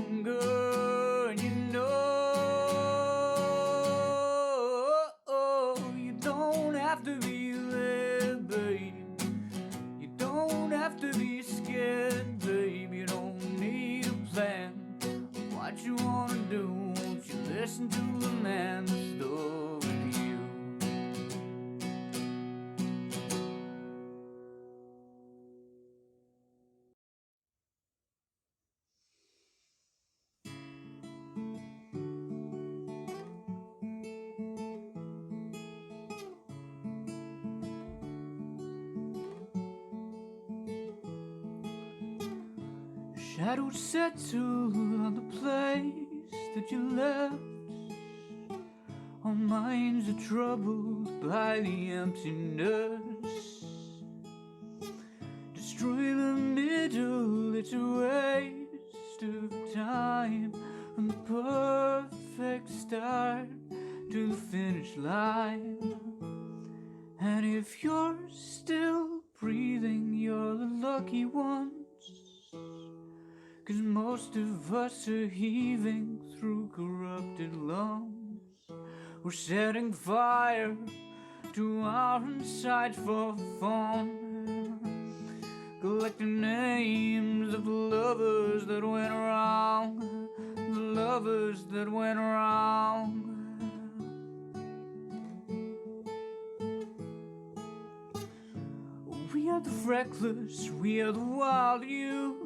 longer. And you don't have to be led, babe. You don't have to be scared, babe. You don't need a plan. What you wanna do, won't you listen to the man that's loving you? Shadows settle on the place that you left. Our minds are troubled by the emptiness. Destroy the middle, it's a waste of time. From the perfect start to the finish line. And if you're still breathing, you're the lucky ones. 'Cause most of us are heaving through corrupted lungs. We're setting fire to our insides for fun, collecting names of the lovers that went wrong, the lovers that went wrong. We are the reckless, we are the wild youth,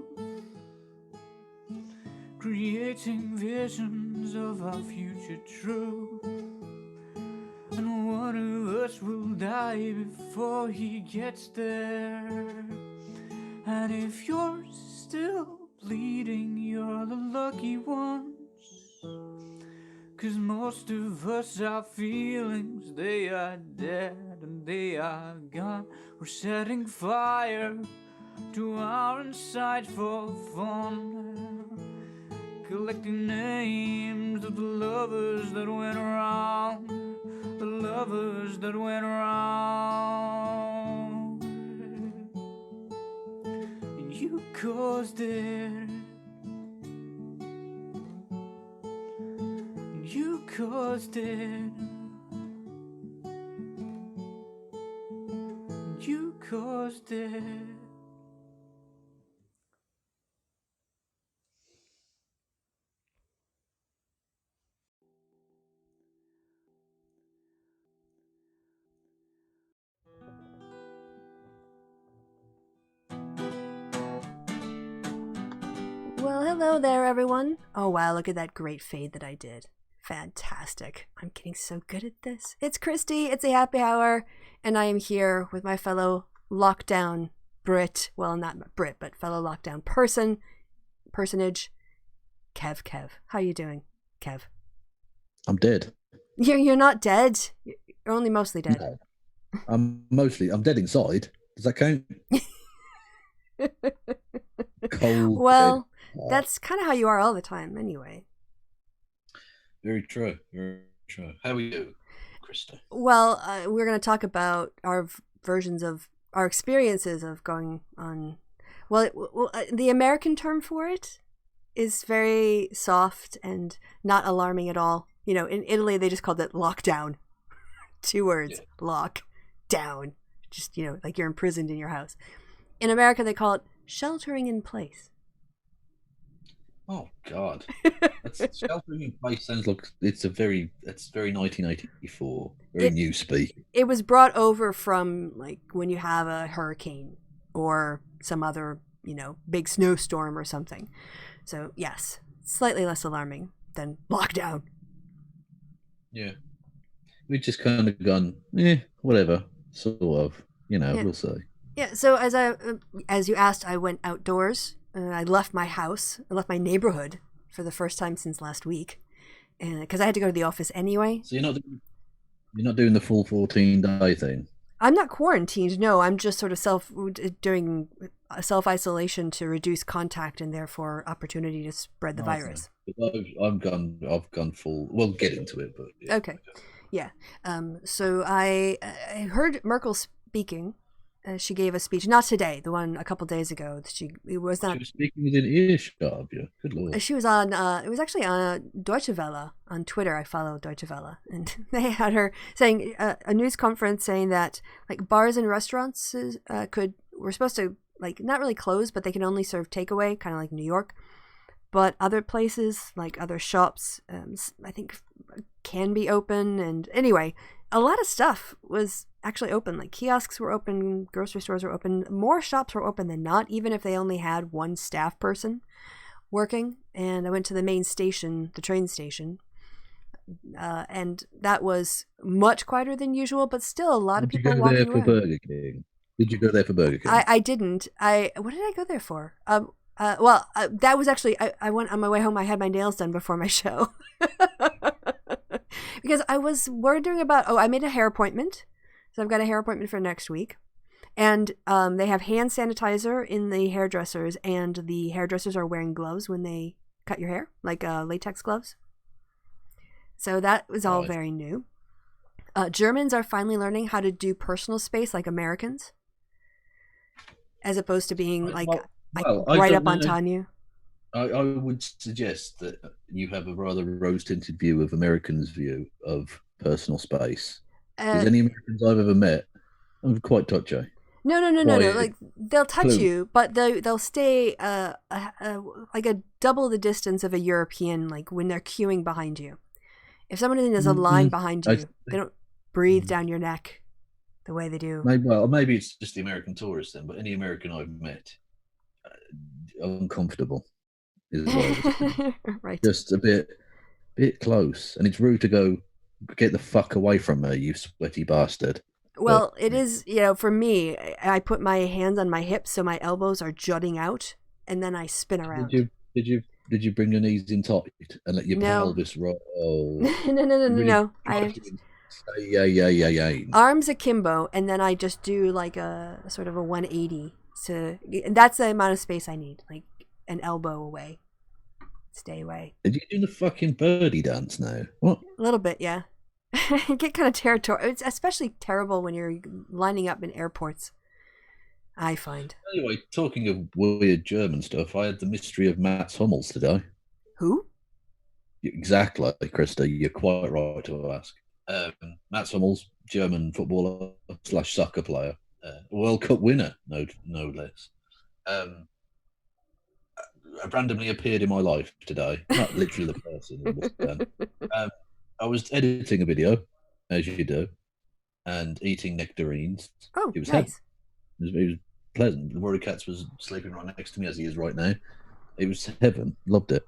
creating visions of our future truth. And one of us will die before he gets there. And if you're still bleeding, you're the lucky ones. 'Cause most of us, our feelings, they are dead and they are gone. We're setting fire to our insides for fun, collecting names of the lovers that went wrong, the lovers that went wrong. And you caused it. And you caused it. And you caused it. Well, hello there, everyone. Oh, wow, look at that great fade that I did. Fantastic. I'm getting so good at this. It's Kristi, it's a happy hour, and I am here with my fellow lockdown Brit, well, not Brit, but fellow lockdown personage, Kev. How you doing, Kev? I'm dead. You're not dead. You're only mostly dead. No. I'm dead inside. Does that count? Cold. Well, that's kind of how you are all the time anyway. Very true. Very true. How are you, Kristi? Well, we're going to talk about our versions of our experiences of going on. Well, the American term for it is very soft and not alarming at all. You know, in Italy, they just called it lockdown. 2 words, yeah. Lock down. Just, you know, like you're imprisoned in your house. In America, they call it sheltering in place. Oh God, that's sheltering in place sounds like it's very 1984, very new speak. It was brought over from like when you have a hurricane or some other, you know, big snowstorm or something. So yes, slightly less alarming than lockdown. Yeah, we've just kind of gone, whatever, sort of, you know, we'll see. Yeah. So as you asked, I went outdoors. I left my house. I left my neighborhood for the first time since last week, and because I had to go to the office anyway. So you're not doing the full 14-day thing. I'm not quarantined. No, I'm just sort of doing self-isolation to reduce contact and therefore opportunity to spread the virus. I've gone full. We'll get into it, but yeah. Okay, yeah. So I heard Merkel speaking, she gave a speech. Not today, the one a couple days ago. It was not. She was speaking within earshot of you. Good lord. She was on. It was actually on Deutsche Welle on Twitter. I follow Deutsche Welle, and they had her saying a news conference saying that like bars and restaurants were supposed to like not really close, but they can only serve takeaway, kind of like New York. But other places, like other shops, I think can be open. And anyway, a lot of stuff was actually open. Like kiosks were open, grocery stores were open, more shops were open than not, even if they only had one staff person working. And I went to the main station, the train station, and that was much quieter than usual, but still a lot of people walking around. Did you go there for Burger King? Did you go there for Burger King? I didn't. What did I go there for? That was actually, I went on my way home. I had my nails done before my show because I was wondering about, I made a hair appointment. So I've got a hair appointment for next week. And they have hand sanitizer in the hairdressers, and the hairdressers are wearing gloves when they cut your hair, like latex gloves. So that was all very new. Germans are finally learning how to do personal space like Americans, as opposed to being right up on Tanya. I would suggest that you have a rather rose-tinted view of Americans' view of personal space. Because any Americans I've ever met, I'm quite touchy. No. Like they'll touch you, but they'll stay like a double the distance of a European. Like when they're queuing behind you, if someone is a line behind you, they don't breathe down your neck the way they do. Maybe it's just the American tourists then. But any American I've met, uncomfortable is right. Just a bit close, and it's rude to go. Get the fuck away from me, you sweaty bastard. Well, it is, for me, I put my hands on my hips so my elbows are jutting out, and then I spin around. Did you bring your knees in tight and let your pelvis roll? No. Yeah. Arms akimbo, and then I just do like a sort of a 180. And that's the amount of space I need, like an elbow away. Stay away. Are you doing the fucking birdie dance now? What? A little bit, yeah. Get kind of territorial. It's especially terrible when you're lining up in airports, I find. Anyway, talking of weird German stuff, I had the mystery of Mats Hummels today. Who? Exactly, Kristi. You're quite right to ask. Mats Hummels, German footballer / soccer player, World Cup winner, no less. Randomly appeared in my life today. Not literally the person. I was editing a video, as you do, and eating nectarines. Oh, it was nice. It was pleasant. The Rory Katz was sleeping right next to me as he is right now. It was heaven. Loved it.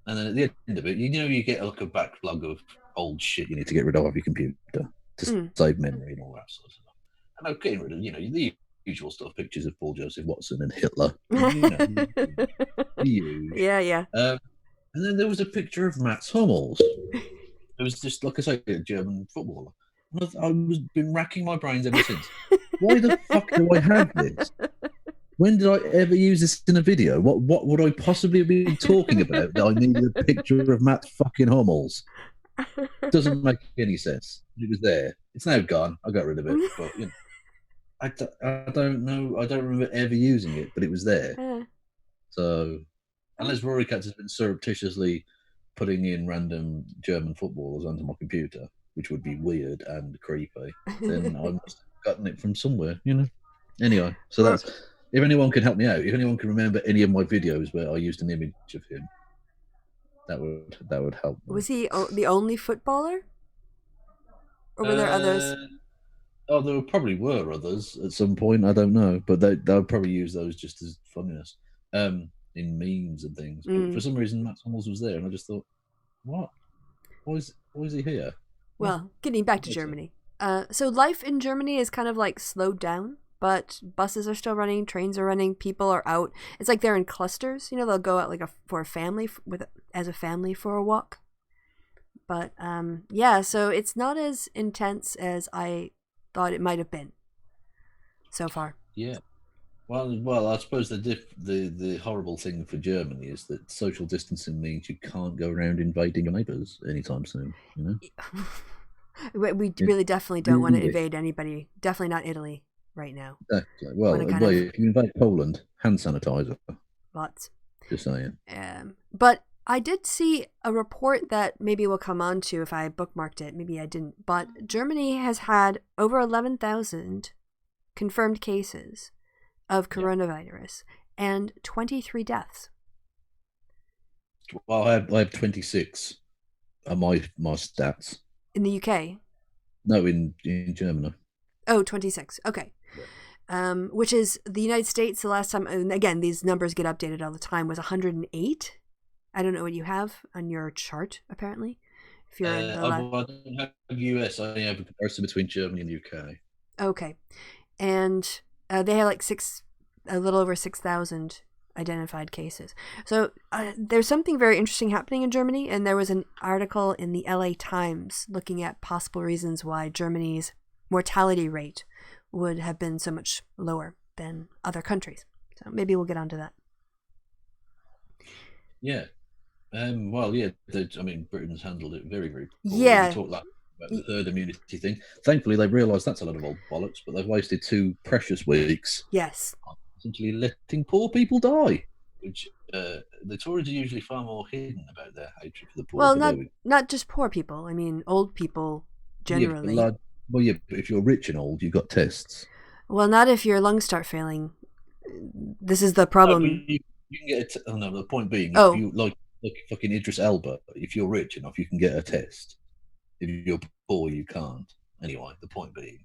And then at the end of it, you get like a backlog of old shit you need to get rid of your computer to save memory and all that sort of stuff. And I'm getting rid of, the usual stuff, pictures of Paul Joseph Watson and Hitler. Yeah. And then there was a picture of Mats Hummels. It was just, like I say, a German footballer. And I've been racking my brains ever since. Why the fuck do I have this? When did I ever use this in a video? What would I possibly have been talking about that I needed a picture of Mats fucking Hummels? Doesn't make any sense. It was there. It's now gone. I got rid of it. But, I don't know. I don't remember ever using it, but it was there. So, unless Rory Katz has been surreptitiously putting in random German footballers onto my computer, which would be weird and creepy, then I must have gotten it from somewhere, Anyway, so that's, if anyone can help me out, if anyone can remember any of my videos where I used an image of him, that would help me. Was he the only footballer? Or were there others? There probably were others at some point, I don't know, but they'll probably use those just as funniness. In memes and things, but for some reason Mats Hummels was there, and I just thought, what? Why is he here? Well, getting back to Germany. So life in Germany is kind of like slowed down, but buses are still running, trains are running, people are out. It's like they're in clusters. They'll go out like as a family for a walk. But so it's not as intense as I thought it might have been so far. Yeah. Well, I suppose the horrible thing for Germany is that social distancing means you can't go around invading your neighbours anytime soon. We really definitely don't want to invade anybody. Definitely not Italy. right now. Exactly. Well, Wanna kind of- if you invade Poland, hand sanitizer. Lots. Just saying. But I did see a report that maybe we'll come on to if I bookmarked it. Maybe I didn't. But Germany has had over 11,000 confirmed cases of coronavirus and 23 deaths. Well, I have 26 on my stats. In the UK? No, in Germany. Oh, 26. Okay. Which is the United States, the last time, and again, these numbers get updated all the time, was 108. I don't know what you have on your chart, apparently. If you're in the I don't have US, I only have a comparison between Germany and the UK. Okay. And they had like a little over 6,000 identified cases. So there's something very interesting happening in Germany, and there was an article in the LA Times looking at possible reasons why Germany's mortality rate would have been so much lower than other countries. So maybe we'll get onto that. Yeah. Well, yeah. I mean, Britain's handled it very, very poorly. Yeah. We talked about the herd immunity thing. Thankfully, they've realised that's a lot of old bollocks, but they've wasted 2 precious weeks. Yes. Essentially letting poor people die, which the Tories are usually far more hidden about their hatred for the poor. Well, not just poor people. I mean, old people generally. Yeah, but if you're rich and old, you've got tests. Well, not if your lungs start failing. This is the problem. No, you can get the point being, if you like fucking Idris Elba, if you're rich enough, you can get a test. If you're poor, you can't. Anyway, the point being,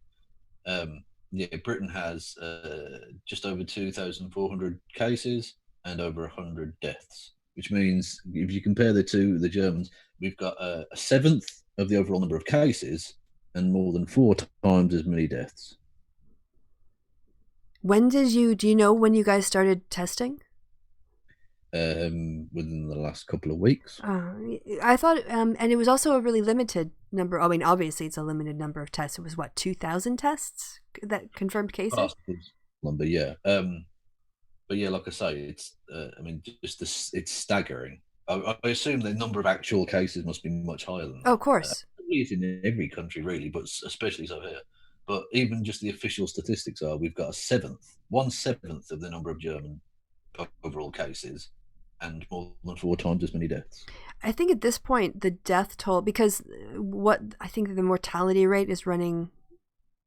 Britain has just over 2,400 cases and over 100 deaths, which means if you compare the Germans, we've got a seventh of the overall number of cases and more than 4 times as many deaths. Do you know when you guys started testing? Within the last couple of weeks. I thought, and it was also a really limited number. I mean, obviously it's a limited number of tests. It was 2,000 tests that confirmed cases? Number, yeah. But yeah, like I say, it's, it's staggering. I assume the number of actual cases must be much higher than that. Oh, of course. It's in every country, really, but especially so here. But even just the official statistics are we've got 1/7 of the number of German overall cases and more than 4 times as many deaths. I think at this point, the death toll, because I think the mortality rate is running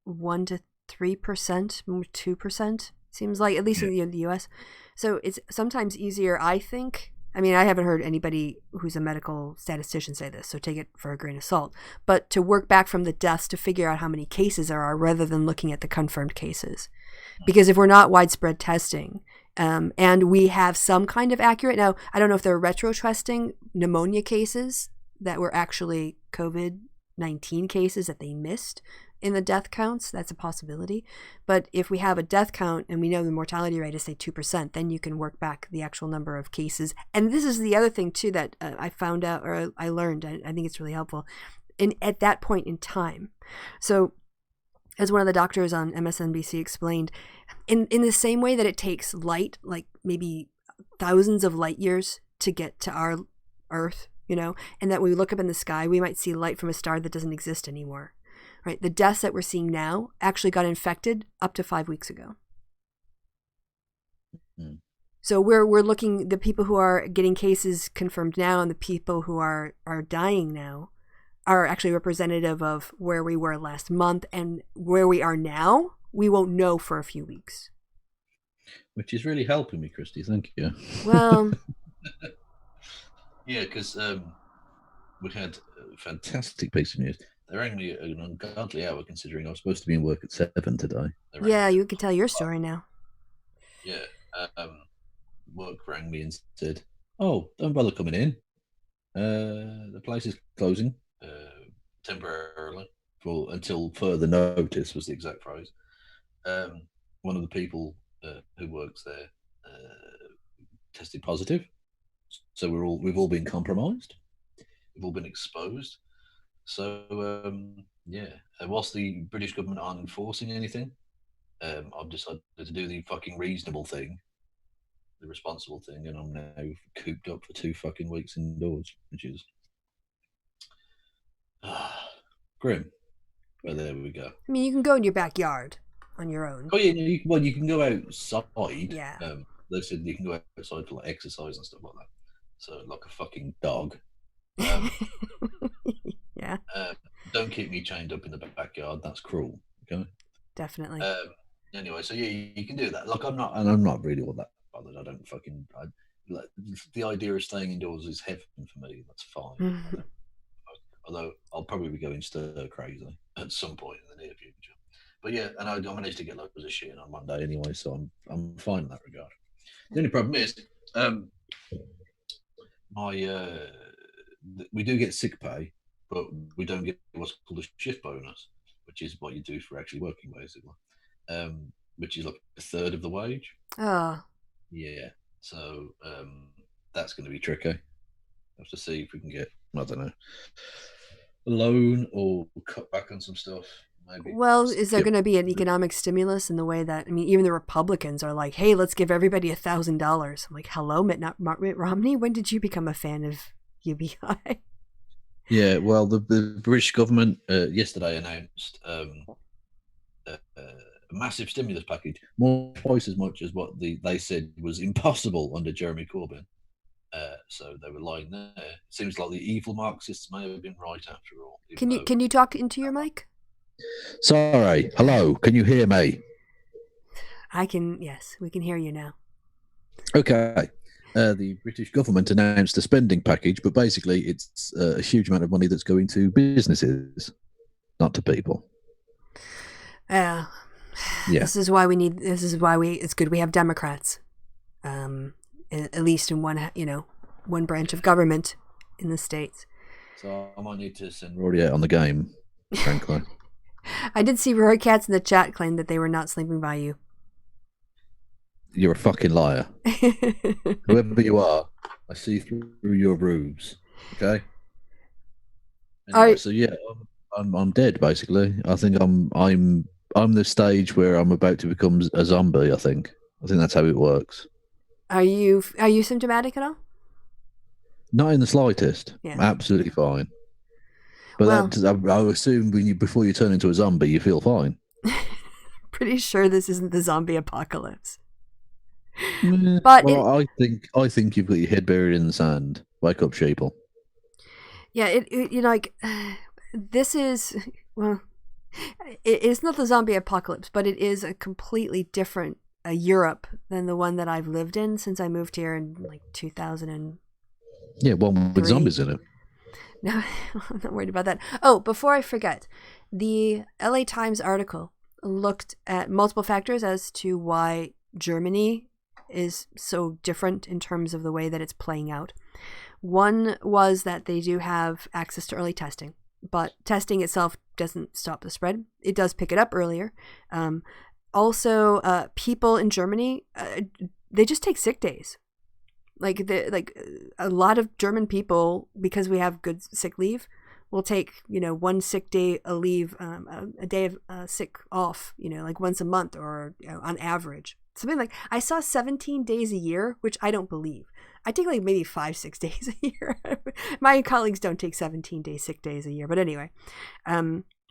1 to 3%, 2%, seems like, at least in the US. So it's sometimes easier, I think. I mean, I haven't heard anybody who's a medical statistician say this, so take it for a grain of salt. But to work back from the deaths to figure out how many cases there are rather than looking at the confirmed cases. Because if we're not widespread testing, and we have some kind of accurate, now, I don't know if they're retro-testing pneumonia cases that were actually COVID-19 cases that they missed in the death counts. That's a possibility. But if we have a death count and we know the mortality rate is, say, 2%, then you can work back the actual number of cases. And this is the other thing, too, that I found out, or I learned. I think it's really helpful at that point in time. So as one of the doctors on MSNBC explained, in the same way that it takes light, like maybe thousands of light years to get to our Earth, and that when we look up in the sky, we might see light from a star that doesn't exist anymore, right? The deaths that we're seeing now actually got infected up to 5 weeks ago. Mm. So we're looking, the people who are getting cases confirmed now and the people who are dying now are actually representative of where we were last month, and where we are now, we won't know for a few weeks. Which is really helping me, Kristi. Thank you. Well, yeah, because we had a fantastic piece of news. They rang me at an ungodly hour, considering I was supposed to be in work at 7 today. Yeah, you can tell your story now. Yeah, work rang me and said, "Oh, don't bother coming in. The place is closing temporarily until further notice," was the exact phrase. One of the people who works there tested positive, so we've all been compromised. We've all been exposed. So whilst the British government aren't enforcing anything, I've decided to do the fucking reasonable thing, the responsible thing, and I'm now cooped up for 2 fucking weeks indoors, which is grim. But there we go. I mean, you can go in your backyard. on your own. Oh yeah, you can go outside. Yeah. They said you can go outside for like exercise and stuff like that. So like a fucking dog. Yeah. Don't keep me chained up in the backyard. That's cruel. Okay. Definitely. Anyway, so yeah, you can do that. Like I'm not really all that bothered. I don't fucking. Like, the idea of staying indoors is heaven for me. That's fine. Although I'll probably be going stir crazy at some point in the near future. But yeah, and I managed to get loads of shit in on Monday anyway, so I'm fine in that regard. The only problem is, we do get sick pay, but we don't get what's called a shift bonus, which is what you do for actually working, basically. Which is like a third of the wage. Oh. Yeah. So that's going to be tricky. Have to see if we can get, I don't know, a loan or cut back on some stuff. Maybe. Well, is there going to be an economic stimulus in the way that, I mean, even the Republicans are like, hey, let's give everybody $1,000. I'm like, hello, Mitt Romney? When did you become a fan of UBI? Yeah, well, the British government yesterday announced a massive stimulus package, twice as much as what they said was impossible under Jeremy Corbyn. So they were lying there. It seems like the evil Marxists may have been right after all. Can you talk into your mic? Sorry. Hello. Can you hear me? I can. Yes, we can hear you now. Okay. The British government announced a spending package, but basically it's a huge amount of money that's going to businesses, not to people. Yeah. This is why it's good we have Democrats, at least in one branch of government in the States. So I might need to send Rory out on the game, frankly. I did see Rory Katz in the chat claim that they were not sleeping by you. You're a fucking liar. Whoever you are, I see through your rubes. Okay. Anyway, so yeah, I'm dead basically. I think I'm the stage where I'm about to become a zombie. I think that's how it works. Are you symptomatic at all? Not in the slightest. Yeah. I'm absolutely fine. But I assume before you turn into a zombie, you feel fine. Pretty sure this isn't the zombie apocalypse. But I think you've got your head buried in the sand. Wake up, sheeple. Yeah, this is, well, it's not the zombie apocalypse, but it is a completely different Europe than the one that I've lived in since I moved here in like 2000. Yeah, one with zombies in it. No, I'm not worried about that. Oh, before I forget, the LA Times article looked at multiple factors as to why Germany is so different in terms of the way that it's playing out. One was that they do have access to early testing, but testing itself doesn't stop the spread. It does pick it up earlier. Also, people in Germany, they just take sick days. Like a lot of German people, because we have good sick leave, will take one sick day a leave, a day of sick off, like once a month or on average. Something like, I saw 17 days a year, which I don't believe. I take like maybe 5-6 days a year. My colleagues don't take 17-day sick days a year, but anyway.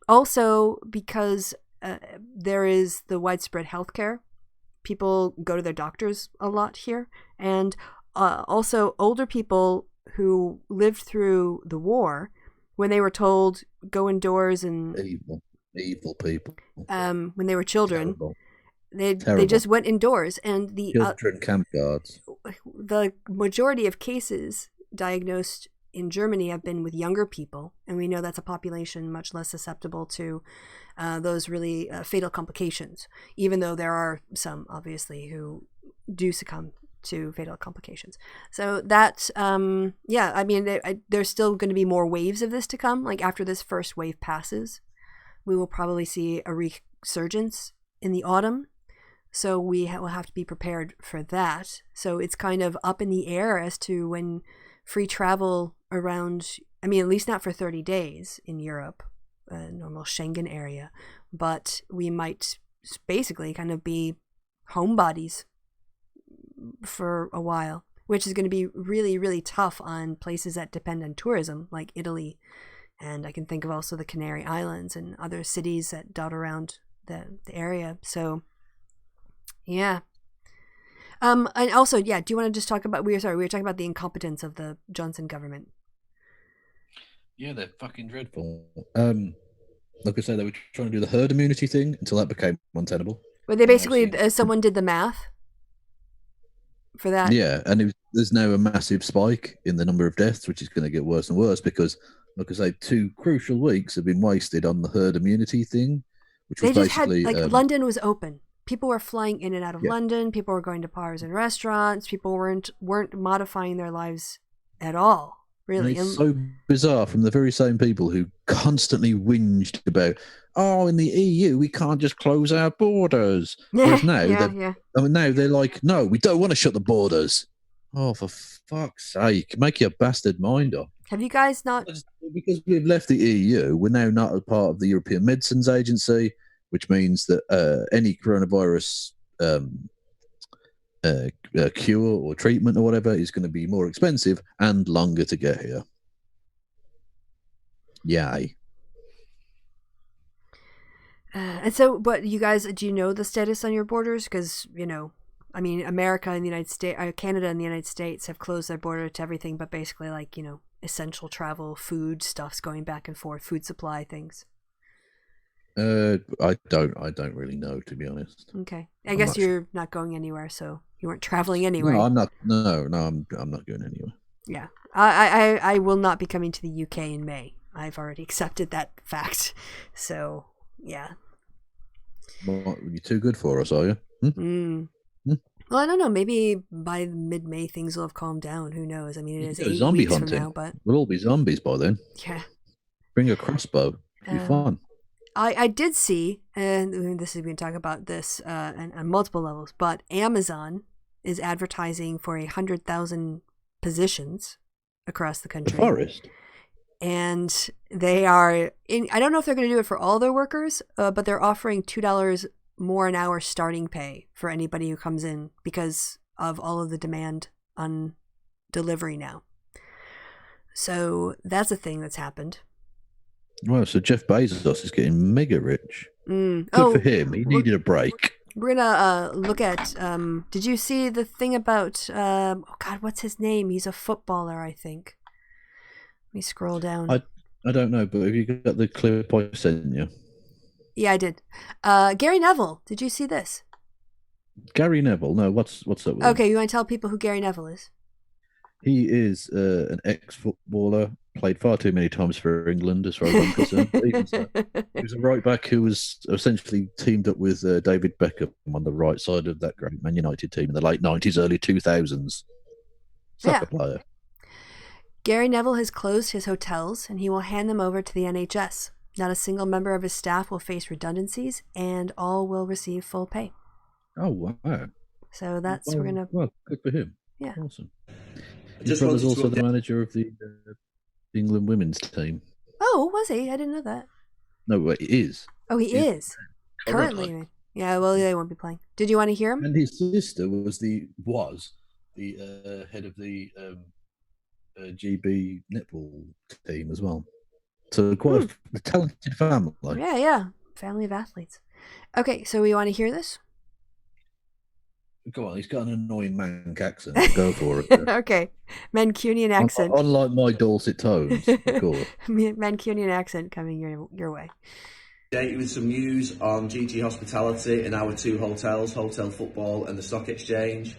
Also, because there is the widespread healthcare, people go to their doctors a lot here, and also older people who lived through the war, when they were told go indoors and evil people, when they were children, Terrible. they just went indoors, and the children camp guards. The majority of cases diagnosed in Germany have been with younger people, and we know that's a population much less susceptible to those really fatal complications, even though there are some obviously who do succumb to fatal complications. So that there's still going to be more waves of this to come. Like after this first wave passes, we will probably see a resurgence in the autumn. So we will have to be prepared for that. So it's kind of up in the air as to when free travel around, at least not for 30 days in Europe, normal Schengen area, but we might basically kind of be homebodies for a while, which is going to be really, really tough on places that depend on tourism, like Italy. And I can think of also the Canary Islands and other cities that dot around the area. So, yeah. And also, yeah. Do you want to just talk about? We were talking about the incompetence of the Johnson government. Yeah, they're fucking dreadful. Like I said, they were trying to do the herd immunity thing until that became untenable. Well, they basically someone did the math for that. Yeah, and there's now a massive spike in the number of deaths, which is going to get worse and worse because, like I say, 2 crucial weeks have been wasted on the herd immunity thing, which was basically London was open. People were flying in and out of London. People were going to bars and restaurants. People weren't modifying their lives at all. Really, and it's so bizarre from the very same people who constantly whinged about, in the EU we can't just close our borders. Whereas now, now they're like, no, we don't want to shut the borders. Oh, for fuck's sake, make your bastard mind up. Have you guys not? Because we've left the EU, we're now not a part of the European Medicines Agency, which means that any coronavirus cure or treatment or whatever is going to be more expensive and longer to get here. Yay. And so, but you guys, do you know the status on your borders? Because, I mean, America and the United States, Canada and the United States have closed their border to everything, but basically, like, essential travel, food stuff's going back and forth, food supply things. I don't really know, to be honest. Okay, I guess you're not going anywhere, so you weren't traveling anywhere. No, I'm not. No, I'm not going anywhere. Yeah, I will not be coming to the UK in May. I've already accepted that fact. So yeah. Well, you're too good for us, are you? Well, I don't know. Maybe by mid-May things will have calmed down. Who knows? I mean, it is 8 zombie weeks hunting. from now, but we'll all be zombies by then. Yeah. Bring a crossbow. It'll be fun. I did see, and this is going to talk about this on multiple levels, but Amazon is advertising for 100,000 positions across the country. The forest. And they are I don't know if they're going to do it for all their workers, but they're offering $2 more an hour starting pay for anybody who comes in because of all of the demand on delivery now. So that's a thing that's happened. Well, so Jeff Bezos is getting mega rich. Good for him. He needed a break. We're gonna look at. Did you see the thing about? What's his name? He's a footballer, I think. Let me scroll down. I don't know, but have you got the clip I sent you? Yeah, I did. Gary Neville. Did you see this? Gary Neville. No, what's up with Okay, him? you want to tell people who Gary Neville is? He is an ex-footballer. Played far too many times for England, as far as I'm concerned. He was a right back who was essentially teamed up with David Beckham on the right side of that great Man United team in the late 90s, early 2000s. Soccer player. Gary Neville has closed his hotels and he will hand them over to the NHS. Not a single member of his staff will face redundancies and all will receive full pay. Oh, wow. So that's, we're going to... Well, good for him. Yeah. Awesome. His brother's also the manager of the England women's team. Oh, was he? I didn't know that. No, but he is. Oh, he is? Currently. Yeah, well, they won't be playing. Did you want to hear him? And his sister was the head of the GB netball team as well. So quite a talented family. Yeah. Family of athletes. Okay, so we want to hear this? Go on, he's got an annoying Manc accent. Go for it. Okay, Mancunian accent. Unlike my dulcet tones. Mancunian accent coming your way. With some news on GT Hospitality and our 2 hotels, Hotel Football and the Stock Exchange.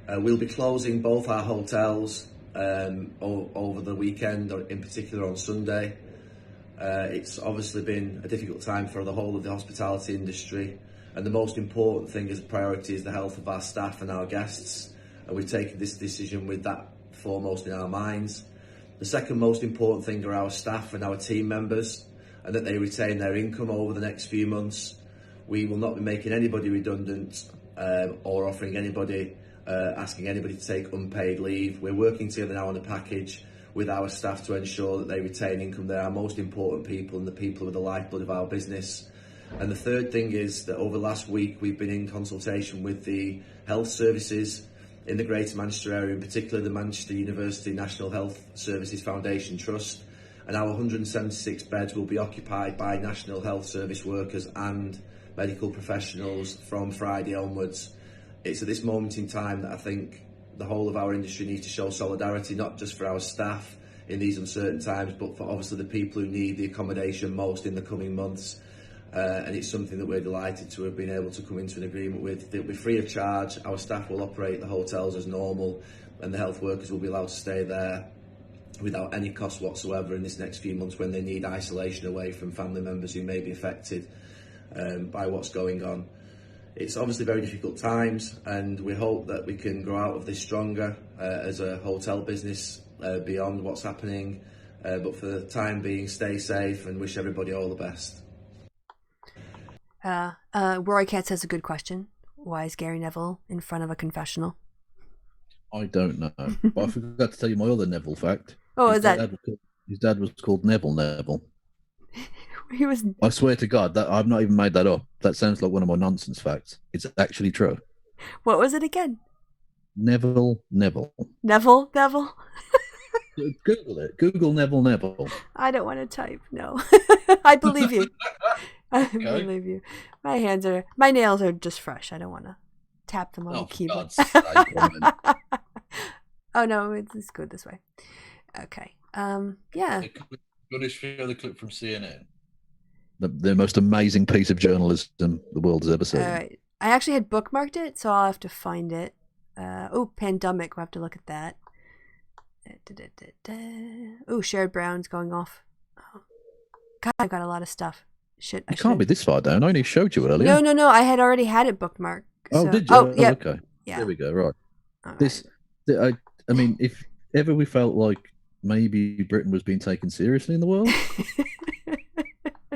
We'll be closing both our hotels over the weekend, or in particular on Sunday. It's obviously been a difficult time for the whole of the hospitality industry, and the most important thing as a priority is the health of our staff and our guests, and we've taken this decision with that foremost in our minds. The second most important thing are our staff and our team members, and that they retain their income over the next few months. We will not be making anybody redundant or offering anybody, asking anybody to take unpaid leave. We're working together now on a package with our staff to ensure that they retain income. They're our most important people and the people who are the lifeblood of our business. And the third thing is that over the last week we've been in consultation with the health services in the Greater Manchester area, in particular the Manchester University National Health Services Foundation Trust, and our 176 beds will be occupied by National Health Service workers and medical professionals from Friday onwards. It's at this moment in time that I think the whole of our industry needs to show solidarity, not just for our staff in these uncertain times, but for obviously the people who need the accommodation most in the coming months. And it's something that we're delighted to have been able to come into an agreement with. It'll be free of charge. Our staff will operate the hotels as normal, and the health workers will be allowed to stay there without any cost whatsoever in this next few months when they need isolation away from family members who may be affected by what's going on. It's obviously very difficult times, and we hope that we can grow out of this stronger as a hotel business beyond what's happening. But for the time being, stay safe and wish everybody all the best. Roy Katz has a good question. Why is Gary Neville in front of a confessional? I don't know, but I forgot to tell you my other Neville fact. Oh, is that? His dad was called Neville. He was. I swear to God that I've not even made that up. That sounds like one of my nonsense facts. It's actually true. What was it again? Neville. Neville. Google it. Google Neville. I don't want to type. No, I believe you. I believe you. My nails are just fresh. I don't want to tap them on the keyboard. Oh no, it's good this way. Okay. Yeah. Got to show the clip from CNN. The most amazing piece of journalism the world has ever seen. All right. I actually had bookmarked it, so I'll have to find it. Pandemic. We'll have to look at that. Sherrod Brown's going off. Oh. God, I've got a lot of stuff. Shit. You can't be this far down. I only showed you earlier. No. I had already had it bookmarked. Oh, did you? Yeah. Okay. Yeah. There we go. Right. Right. I mean, if ever we felt like maybe Britain was being taken seriously in the world,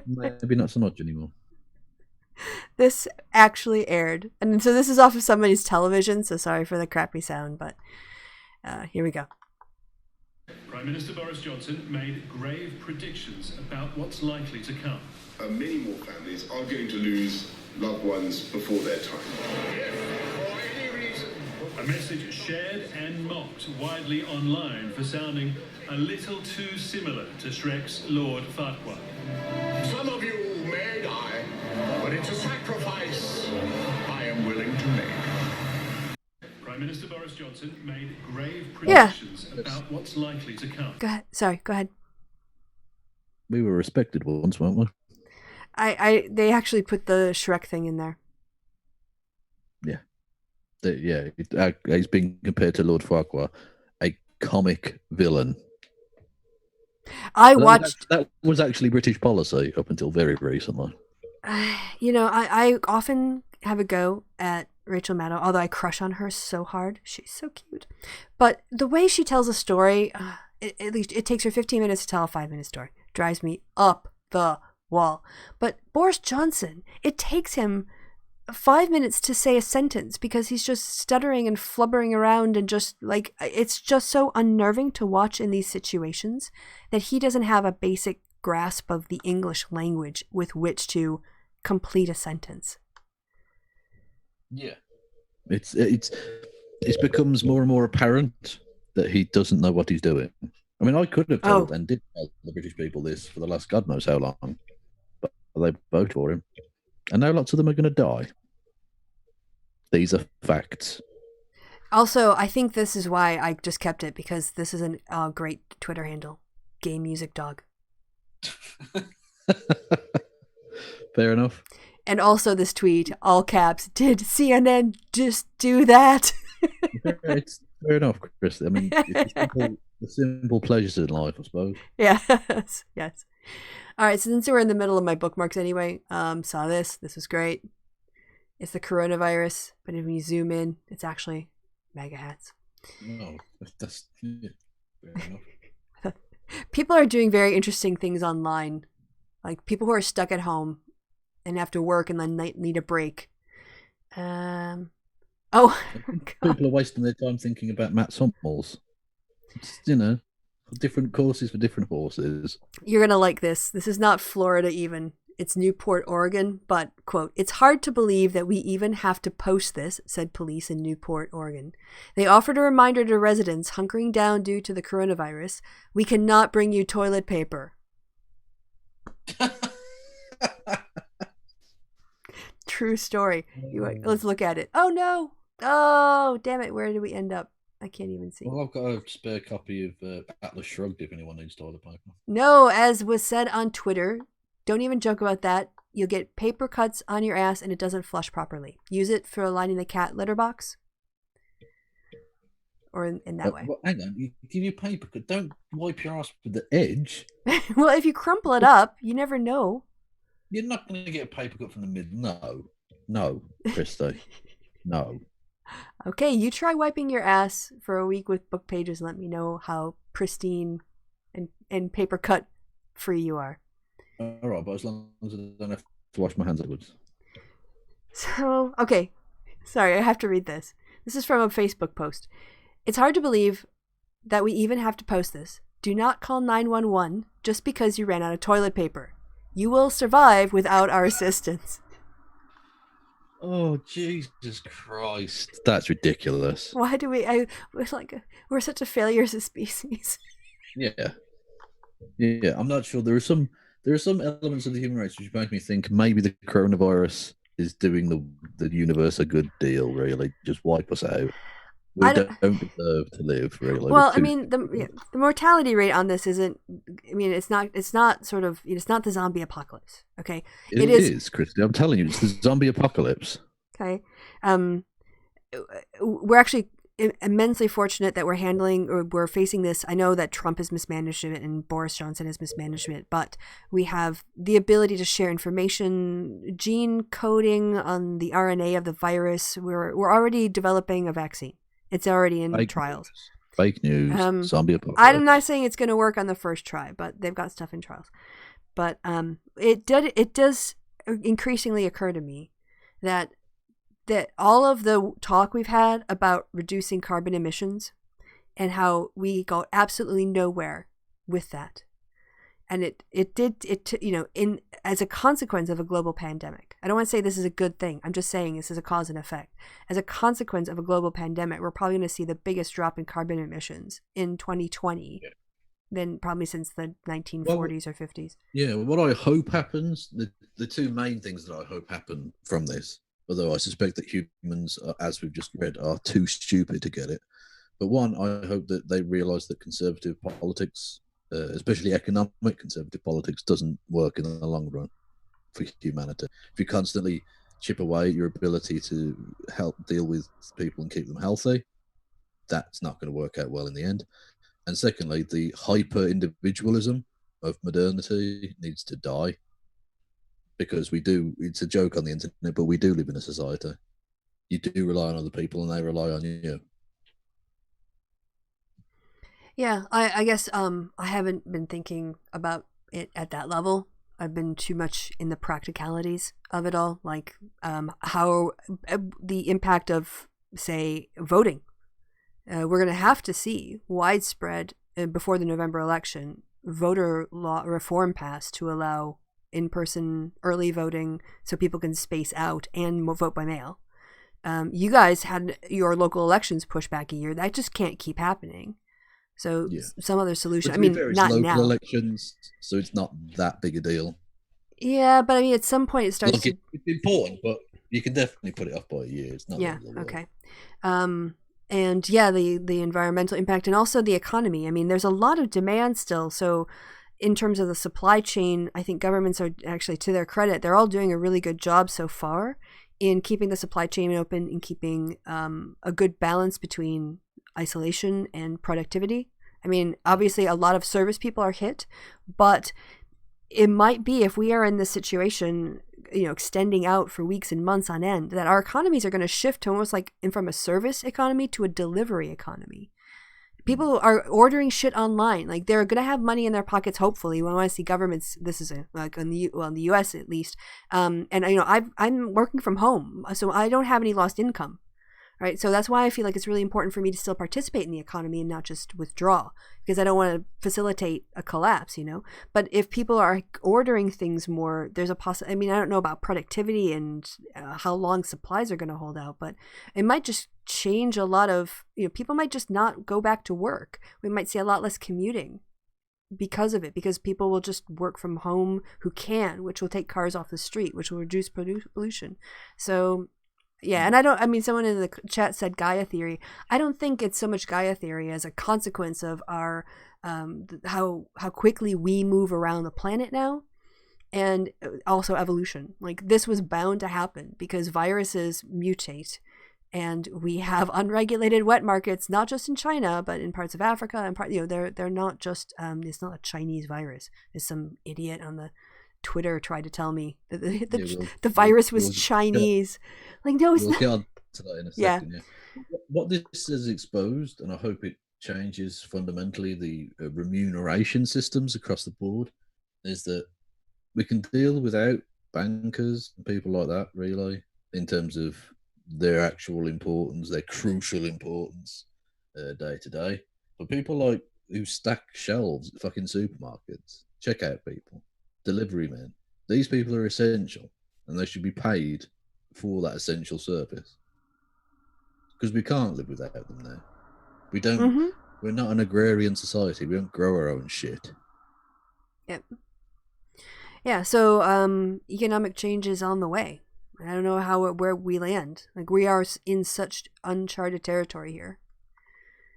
maybe not so much anymore. This actually aired. And so this is off of somebody's television, so sorry for the crappy sound, but here we go. Prime Minister Boris Johnson made grave predictions about what's likely to come. Many more families are going to lose loved ones before their time. A message shared and mocked widely online for sounding a little too similar to Shrek's Lord Farquaad. Some of you may die, but it's a sacrifice I am willing to make. Prime Minister Boris Johnson made grave predictions about what's likely to come. Go ahead. Sorry, go ahead. We were respected once, weren't we? They actually put the Shrek thing in there. He's been compared to Lord Farquaad, a comic villain. That was actually British policy up until very recently. I often have a go at Rachel Maddow, although I crush on her so hard. She's so cute. But the way she tells a story, at least it takes her 15 minutes to tell a 5-minute story. Drives me up the wall. But Boris Johnson, it takes him 5 minutes to say a sentence because he's just stuttering and flubbering around and just like, it's just so unnerving to watch in these situations that he doesn't have a basic grasp of the English language with which to complete a sentence. Yeah. It becomes more and more apparent that he doesn't know what he's doing. I mean, I could have told and did tell the British people this for the last God knows how long, but they voted for him. And now lots of them are going to die. These are facts. Also, I think this is why I just kept it, because this is a great Twitter handle. Gay Music Dog. Fair enough. And also this tweet, all caps, did CNN just do that? It's fair enough, Chris. I mean, it's the simple pleasures in life, I suppose. Yes. All right, so since we're in the middle of my bookmarks anyway, saw this. This was great. It's the coronavirus, but when you zoom in, it's actually MAGA hats. No, that's fair enough. People are doing very interesting things online. Like people who are stuck at home and have to work and then need a break. People are wasting their time thinking about Matt Hummels. It's, different courses for different horses. You're going to like this. This is not Florida even. It's Newport, Oregon. But, quote, "It's hard to believe that we even have to post this," said police in Newport, Oregon. They offered a reminder to residents hunkering down due to the coronavirus. "We cannot bring you toilet paper." true story. Let's look at it. Oh no! Oh damn it! Where did we end up? I can't even see. Well, I've got a spare copy of Atlas Shrugged if anyone needs toilet paper. No, as was said on Twitter, don't even joke about that. You'll get paper cuts on your ass and it doesn't flush properly. Use it for lining the cat litter box. Or in that way. Well, hang on, you give your paper cut. Don't wipe your ass with the edge. Well, if you crumple it up, you never know. You're not going to get a paper cut from the middle. No, Kristi. No. Okay, you try wiping your ass for a week with book pages and let me know how pristine and paper cut free you are. All right, but as long as I don't have to wash my hands afterwards. So, okay. Sorry, I have to read this. This is from a Facebook post. It's hard to believe that we even have to post this. Do not call 911 just because you ran out of toilet paper. You will survive without our assistance. Oh, Jesus Christ. That's ridiculous. Why do we're such a failure as a species. Yeah. I'm not sure. There are some elements of the human race which make me think maybe the coronavirus is doing the universe a good deal, really. Just wipe us out. We don't deserve to live, really. Well, I mean, the mortality rate on this isn't. I mean, it's not sort of. It's not the zombie apocalypse. Okay, it is, Kristi. I'm telling you, it's the zombie apocalypse. Okay, we're actually immensely fortunate that we're facing this. I know that Trump has mismanaged it and Boris Johnson has mismanaged it, but we have the ability to share information, gene coding on the RNA of the virus. We're already developing a vaccine. It's already in trials. Fake news. Zombie apocalypse. I'm not saying it's going to work on the first try, but they've got stuff in trials. But it does increasingly occur to me that all of the talk we've had about reducing carbon emissions and how we go absolutely nowhere with that. And as a consequence of a global pandemic. I don't want to say this is a good thing. I'm just saying this is a cause and effect. As a consequence of a global pandemic, we're probably going to see the biggest drop in carbon emissions in 2020 than probably since the 1940s or 50s. Yeah, what I hope happens, the two main things that I hope happen from this, although I suspect that humans, as we've just read, are too stupid to get it. But one, I hope that they realise that conservative politics, especially economic conservative politics, doesn't work in the long run for humanity. If you constantly chip away at your ability to help deal with people and keep them healthy, that's not going to work out well in the end. And secondly, the hyper-individualism of modernity needs to die, because it's a joke on the internet, but we do live in a society. You do rely on other people and they rely on you. Yeah, I guess I haven't been thinking about it at that level. I've been too much in the practicalities of it all, like how the impact of, say, voting. We're going to have to see widespread, before the November election, voter law reform passed to allow in-person early voting so people can space out and vote by mail. You guys had your local elections pushed back a year. That just can't keep happening. So some other solution. I mean, not local now. Elections, so it's not that big a deal. Yeah, but I mean, at some point it starts. Look, it's important, but you can definitely put it off by a year. It's not. Yeah. Okay. And yeah, the environmental impact and also the economy. I mean, there's a lot of demand still. So in terms of the supply chain, I think governments are actually, to their credit, they're all doing a really good job so far in keeping the supply chain open and keeping a good balance between isolation and productivity. I mean, obviously a lot of service people are hit, but it might be, if we are in this situation, extending out for weeks and months on end, that our economies are going to shift to almost like from a service economy to a delivery economy. People are ordering shit online. Like, they're going to have money in their pockets, hopefully. We want to see governments, this is in the US at least. And I'm working from home, so I don't have any lost income. Right. So that's why I feel like it's really important for me to still participate in the economy and not just withdraw, because I don't want to facilitate a collapse, But if people are ordering things more, there's a possibility. I mean, I don't know about productivity and how long supplies are going to hold out, but it might just change a lot of, people might just not go back to work. We might see a lot less commuting because of it, because people will just work from home who can, which will take cars off the street, which will reduce pollution. So, yeah, and someone in the chat said Gaia theory. I don't think it's so much Gaia theory as a consequence of our how quickly we move around the planet now, and also evolution. Like, this was bound to happen because viruses mutate, and we have unregulated wet markets, not just in China, but in parts of Africa, and they're not just it's not a Chinese virus, as some idiot on the Twitter tried to tell me that the virus was Chinese. Like, no, it's we'll not. get on to that in a second. Yeah. What this has exposed, and I hope it changes fundamentally the remuneration systems across the board, is that we can deal without bankers and people like that, really, in terms of their actual importance, their crucial importance day to day. But people like who stack shelves at fucking supermarkets, checkout people, delivery men, these people are essential, and they should be paid for that essential service, because we can't live without them now. We don't. We're not an agrarian society. We don't grow our own shit. Yep. Yeah. So economic change is on the way. I don't know where we land. Like, we are in such uncharted territory here.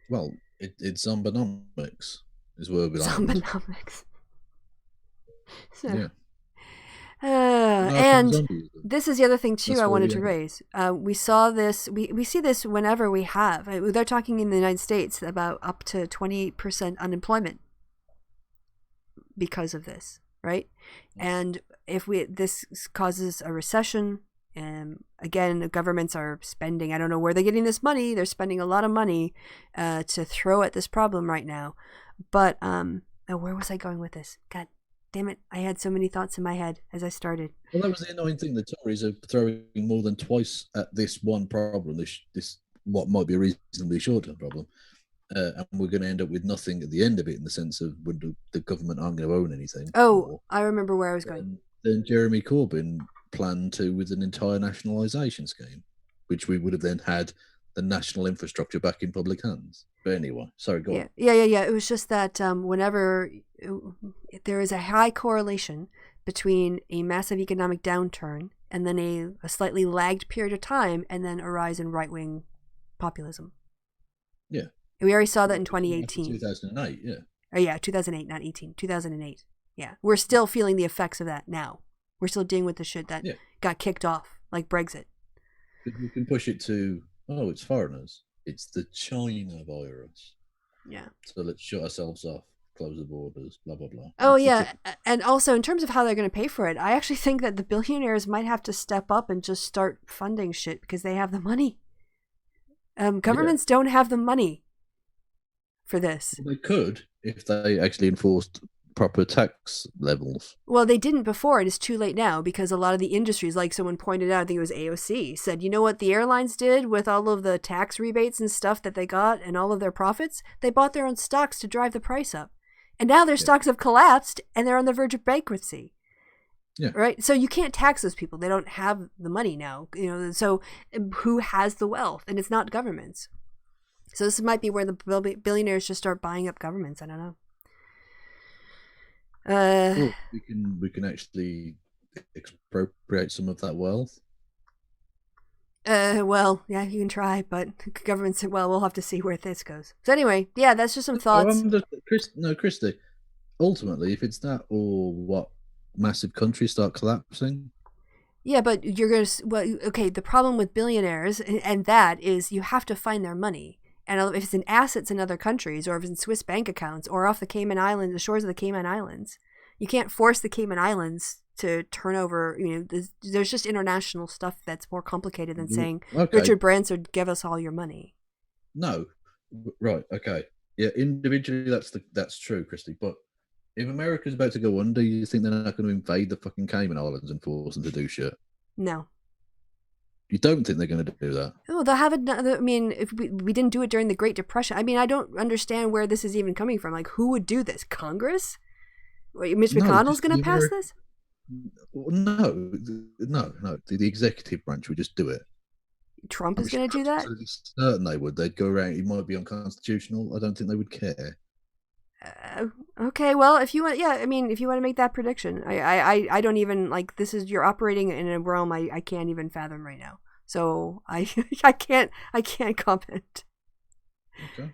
Well, it's zombonomics is where we land. Zombonomics. So, yeah. And this is the other thing too I wanted to raise. We saw this. We see this whenever we have. They're talking in the United States about up to 28% unemployment because of this, right? And if this causes a recession, again, the governments are spending. I don't know where they're getting this money. They're spending a lot of money to throw at this problem right now. But where was I going with this? God damn it, I had so many thoughts in my head as I started. Well, that was the annoying thing. The Tories are throwing more than twice at this one problem, this what might be a reasonably short-term problem, and we're going to end up with nothing at the end of it, in the sense of when the government aren't going to own anything. Oh, I remember where I was going. Then Jeremy Corbyn planned to with an entire nationalisation scheme, which we would have then had the national infrastructure back in public hands. But anyway, sorry, go on. Yeah. It was just that whenever there is a high correlation between a massive economic downturn and then a slightly lagged period of time, and then a rise in right-wing populism. Yeah. We already saw that in 2018. 2008, yeah. Oh, yeah, 2008, not 18. 2008. Yeah. We're still feeling the effects of that now. We're still dealing with the shit that got kicked off, like Brexit. We can push it to, it's foreigners. It's the China virus. Yeah. So let's shut ourselves off, close the borders, blah, blah, blah. Oh, yeah. And also, in terms of how they're going to pay for it, I actually think that the billionaires might have to step up and just start funding shit because they have the money. Governments don't have the money for this. Well, they could if they actually enforced proper tax levels. Well, they didn't before, and it's too late now, because a lot of the industries, like someone pointed out, I think it was AOC, said, you know what the airlines did with all of the tax rebates and stuff that they got and all of their profits? They bought their own stocks to drive the price up. And now their stocks have collapsed and they're on the verge of bankruptcy. Yeah. Right? So you can't tax those people. They don't have the money now. So who has the wealth? And it's not governments. So this might be where the billionaires just start buying up governments. I don't know. Well, we can actually expropriate some of that wealth. Well, yeah, you can try, but government said, well, we'll have to see where this goes. So anyway, yeah, that's just some thoughts. Kristi, ultimately, if it's that or what, massive countries start collapsing. Yeah, but you're going to, okay, the problem with billionaires and that is you have to find their money. And if it's in assets in other countries, or if it's in Swiss bank accounts, or off the Cayman Islands, the shores of the Cayman Islands, you can't force the Cayman Islands to turn over. There's just international stuff that's more complicated than saying, Richard Branson, give us all your money. No, right, okay, yeah, individually that's true, Kristi. But if America's about to go under, you think they're not going to invade the fucking Cayman Islands and force them to do shit? No. You don't think they're going to do that? Oh, they'll have it. I mean, if we didn't do it during the Great Depression. I mean, I don't understand where this is even coming from. Like, who would do this? Congress? Wait, Mitch McConnell's going to pass this? No. The executive branch would just do it. Trump is going to do that? I'm certain they would. They'd go around. It might be unconstitutional. I don't think they would care. Okay, well, if you want, yeah, I mean, if you want to make that prediction, I don't even like. This is you're operating in a realm I can't even fathom right now. So I I can't comment. Okay.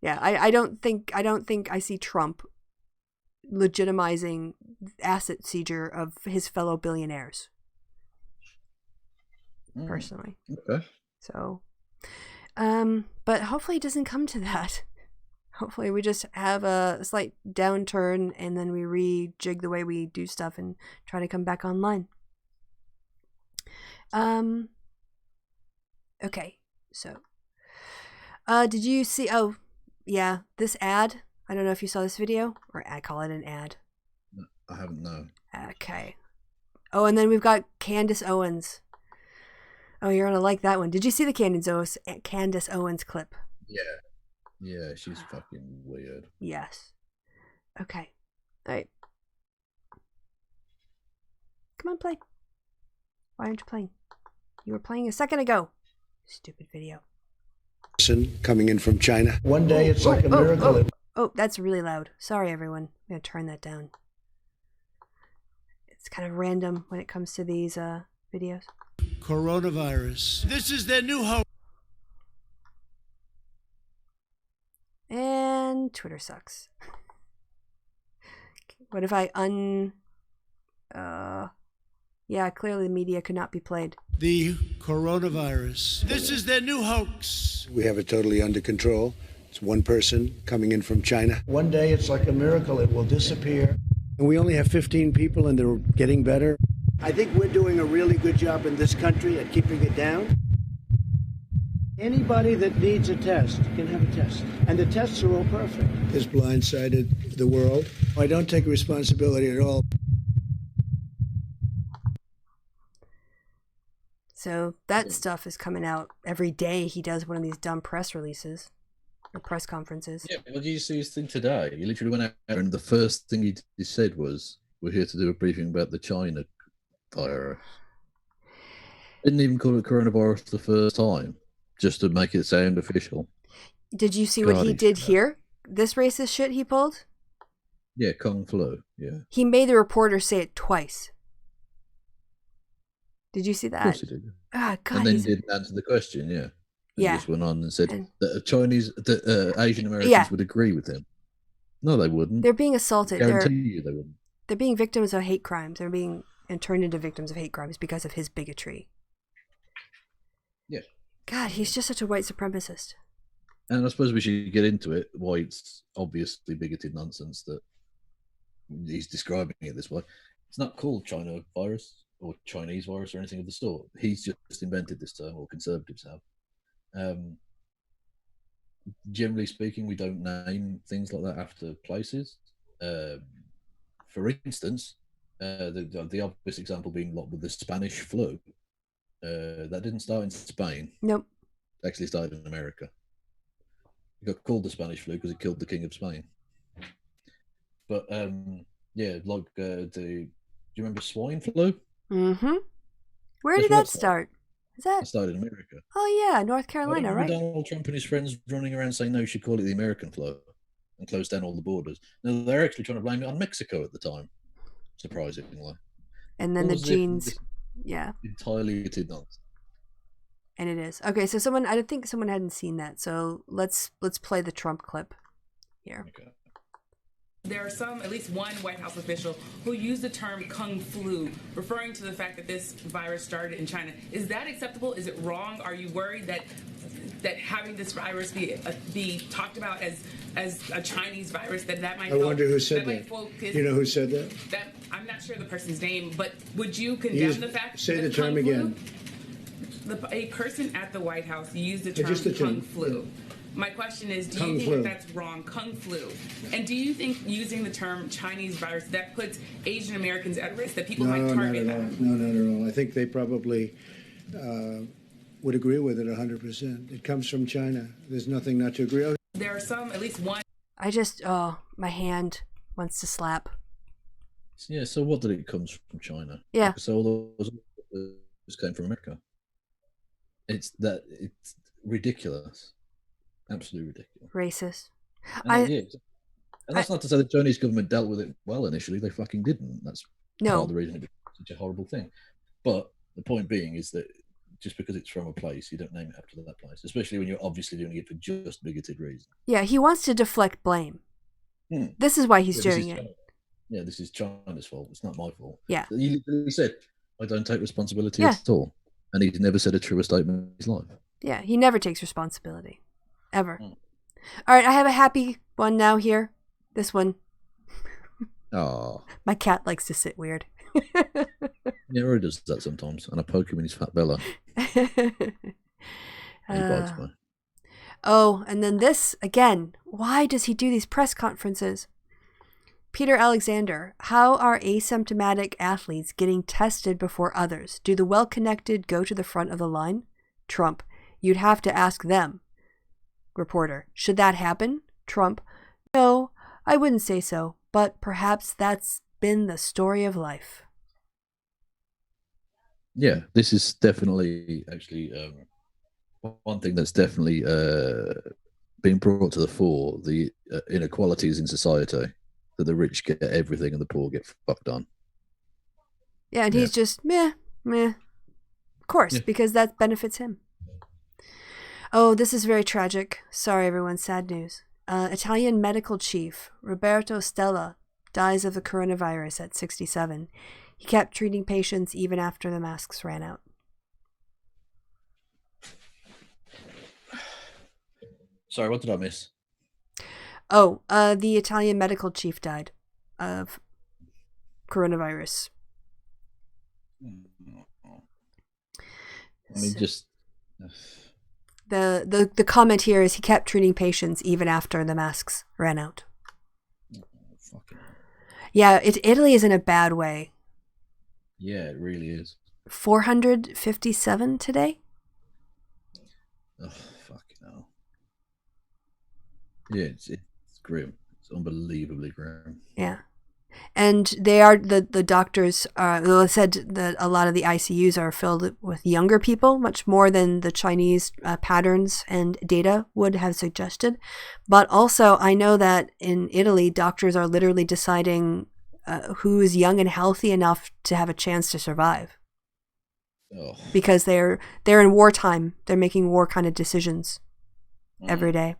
Yeah, I don't think I see Trump legitimizing asset seizure of his fellow billionaires. Personally. Okay. So, but hopefully it doesn't come to that. Hopefully we just have a slight downturn and then we rejig the way we do stuff and try to come back online. Okay, so did you see, oh yeah, this ad? I don't know if you saw this video, or I call it an ad. No, I haven't, no. Okay. Oh, and then we've got Candace Owens. Oh, you're gonna like that one. Did you see the Candace Owens clip? Yeah. Yeah, she's fucking weird. Yes. Okay. All right. Come on, play. Why aren't you playing? You were playing a second ago. Stupid video. Coming in from China. One day it's like a miracle. Oh, that's really loud. Sorry, everyone. I'm going to turn that down. It's kind of random when it comes to these videos. Coronavirus. This is their new hope. And Twitter sucks. What if I yeah, clearly the media could not be played. The coronavirus. This is their new hoax. We have it totally under control. It's one person coming in from China. One day it's like a miracle. It will disappear. And we only have 15 people and they're getting better. I think we're doing a really good job in this country at keeping it down. Anybody that needs a test can have a test. And the tests are all perfect. This blindsided the world. I don't take responsibility at all. So that stuff is coming out every day. He does one of these dumb press releases or press conferences. Yeah, well, did you see his thing today? He literally went out and the first thing he said was, "We're here to do a briefing about the China virus." Didn't even call it coronavirus the first time, just to make it sound official. Did you see what he did here? This racist shit he pulled? Yeah, Kung Flu, yeah. He made the reporter say it twice. Did you see that? Of course he did. Ah, God, and then didn't answer the question, yeah. He yeah. just went on and said that Asian Americans would agree with him. No, they wouldn't. They're being assaulted. I guarantee you they wouldn't. They're being victims of hate crimes. They're being turned into victims of hate crimes because of his bigotry. Yeah. God, he's just such a white supremacist. And I suppose we should get into it, why it's obviously bigoted nonsense that he's describing it this way. It's not called China virus or Chinese virus or anything of the sort. He's just invented this term, or conservatives have. Generally speaking, we don't name things like that after places. For instance, the obvious example being with the Spanish flu. That didn't start in Spain. Nope. It actually started in America. It got called the Spanish flu because it killed the King of Spain. But yeah, like do you remember swine flu? Mm-hmm. Where did that start? It started in America. Oh yeah, North Carolina, right? Donald Trump and his friends running around saying no, you should call it the American flu and close down all the borders. No, they're actually trying to blame it on Mexico at the time, surprisingly. And then the genes, yeah, entirely nonsense. And it is okay. So I think someone hadn't seen that. So let's play the Trump clip here. Okay. There are at least one White House official who used the term Kung Flu, referring to the fact that this virus started in China. Is that acceptable? Is it wrong? Are you worried that having this virus be talked about as a Chinese virus, that might? I wonder who said that. You know who said that? I'm not sure the person's name, but would you condemn the fact? Say the term again. A person at the White House used the term Kung Flu. My question is, do you think that's wrong, Kung Flu? And do you think using the term Chinese virus, that puts Asian Americans at risk, that people might target them? No, not at all. I think they probably would agree with it 100%. It comes from China. There's nothing not to agree with. There are at least one. My hand wants to slap. Yeah, so what did it come from China? Yeah. So all those came from America. It's ridiculous. Absolutely ridiculous. Racist. And that's not to say the Chinese government dealt with it well initially. They fucking didn't. That's part No. of the reason it became such a horrible thing. But the point being is that just because it's from a place, you don't name it after that place, especially when you're obviously doing it for just bigoted reasons. Yeah, he wants to deflect blame. This is why he's doing it. Yeah, this is China's fault. It's not my fault. Yeah. He literally said, I don't take responsibility at all. And he's never said a truer statement in his life. Yeah, he never takes responsibility. Ever. All right, I have a happy one now here. This one. Oh. My cat likes to sit weird. Yeah, he does that sometimes. And I poke him in his fat belly. He bites me. Oh, and then this, again. Why does he do these press conferences? Peter Alexander, how are asymptomatic athletes getting tested before others? Do the well-connected go to the front of the line? Trump, you'd have to ask them. Reporter, should that happen? Trump, no, I wouldn't say so, but perhaps that's been the story of life. Yeah, this is definitely actually one thing that's definitely been brought to the fore, the inequalities in society. That the rich get everything and the poor get fucked on. Yeah, and he's just meh. Of course, because that benefits him. Oh, this is very tragic. Sorry, everyone. Sad news. Italian medical chief Roberto Stella dies of the coronavirus at 67. He kept treating patients even after the masks ran out. Sorry, what did I miss? Oh, the Italian medical chief died of coronavirus. I mean, just the comment here is he kept treating patients even after the masks ran out. Yeah, Italy is in a bad way. Yeah, it really is. 457 today. Oh, fucking hell. Yeah, it's grim. It's unbelievably grim. Yeah. And they are the doctors said that a lot of the ICUs are filled with younger people, much more than the Chinese patterns and data would have suggested. But also, I know that in Italy, doctors are literally deciding who is young and healthy enough to have a chance to survive. Oh. Because they're in wartime. They're making war kind of decisions every day.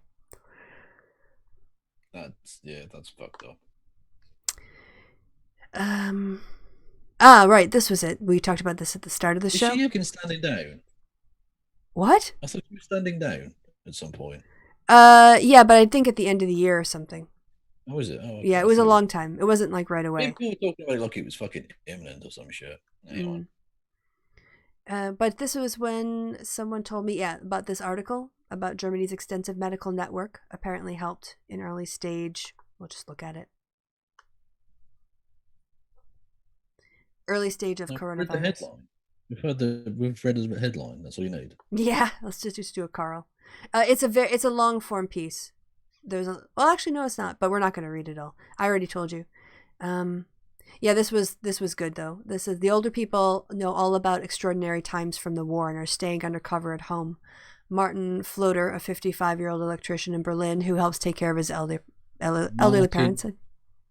That's fucked up. Right, this was it. We talked about this at the start of the show. Is she again standing down? What? I thought she was standing down at some point. Yeah, but I think at the end of the year or something. Oh, is it? Oh, okay. Yeah, it was a long time. It wasn't like right away. People were talking about it like it was fucking imminent or some shit. Anyway. But this was when someone told me, about this article about Germany's extensive medical network apparently helped in early stage. We'll just look at it. Early stage of coronavirus. Read the headline. We've read the headline. That's all you need. Yeah, let's just do a Carl. It's a long form piece. Actually no, it's not. But we're not going to read it all. I already told you. Yeah, this was good though. This is the older people know all about extraordinary times from the war and are staying undercover at home. Martin Floater, a 55-year-old electrician in Berlin who helps take care of his elderly parents.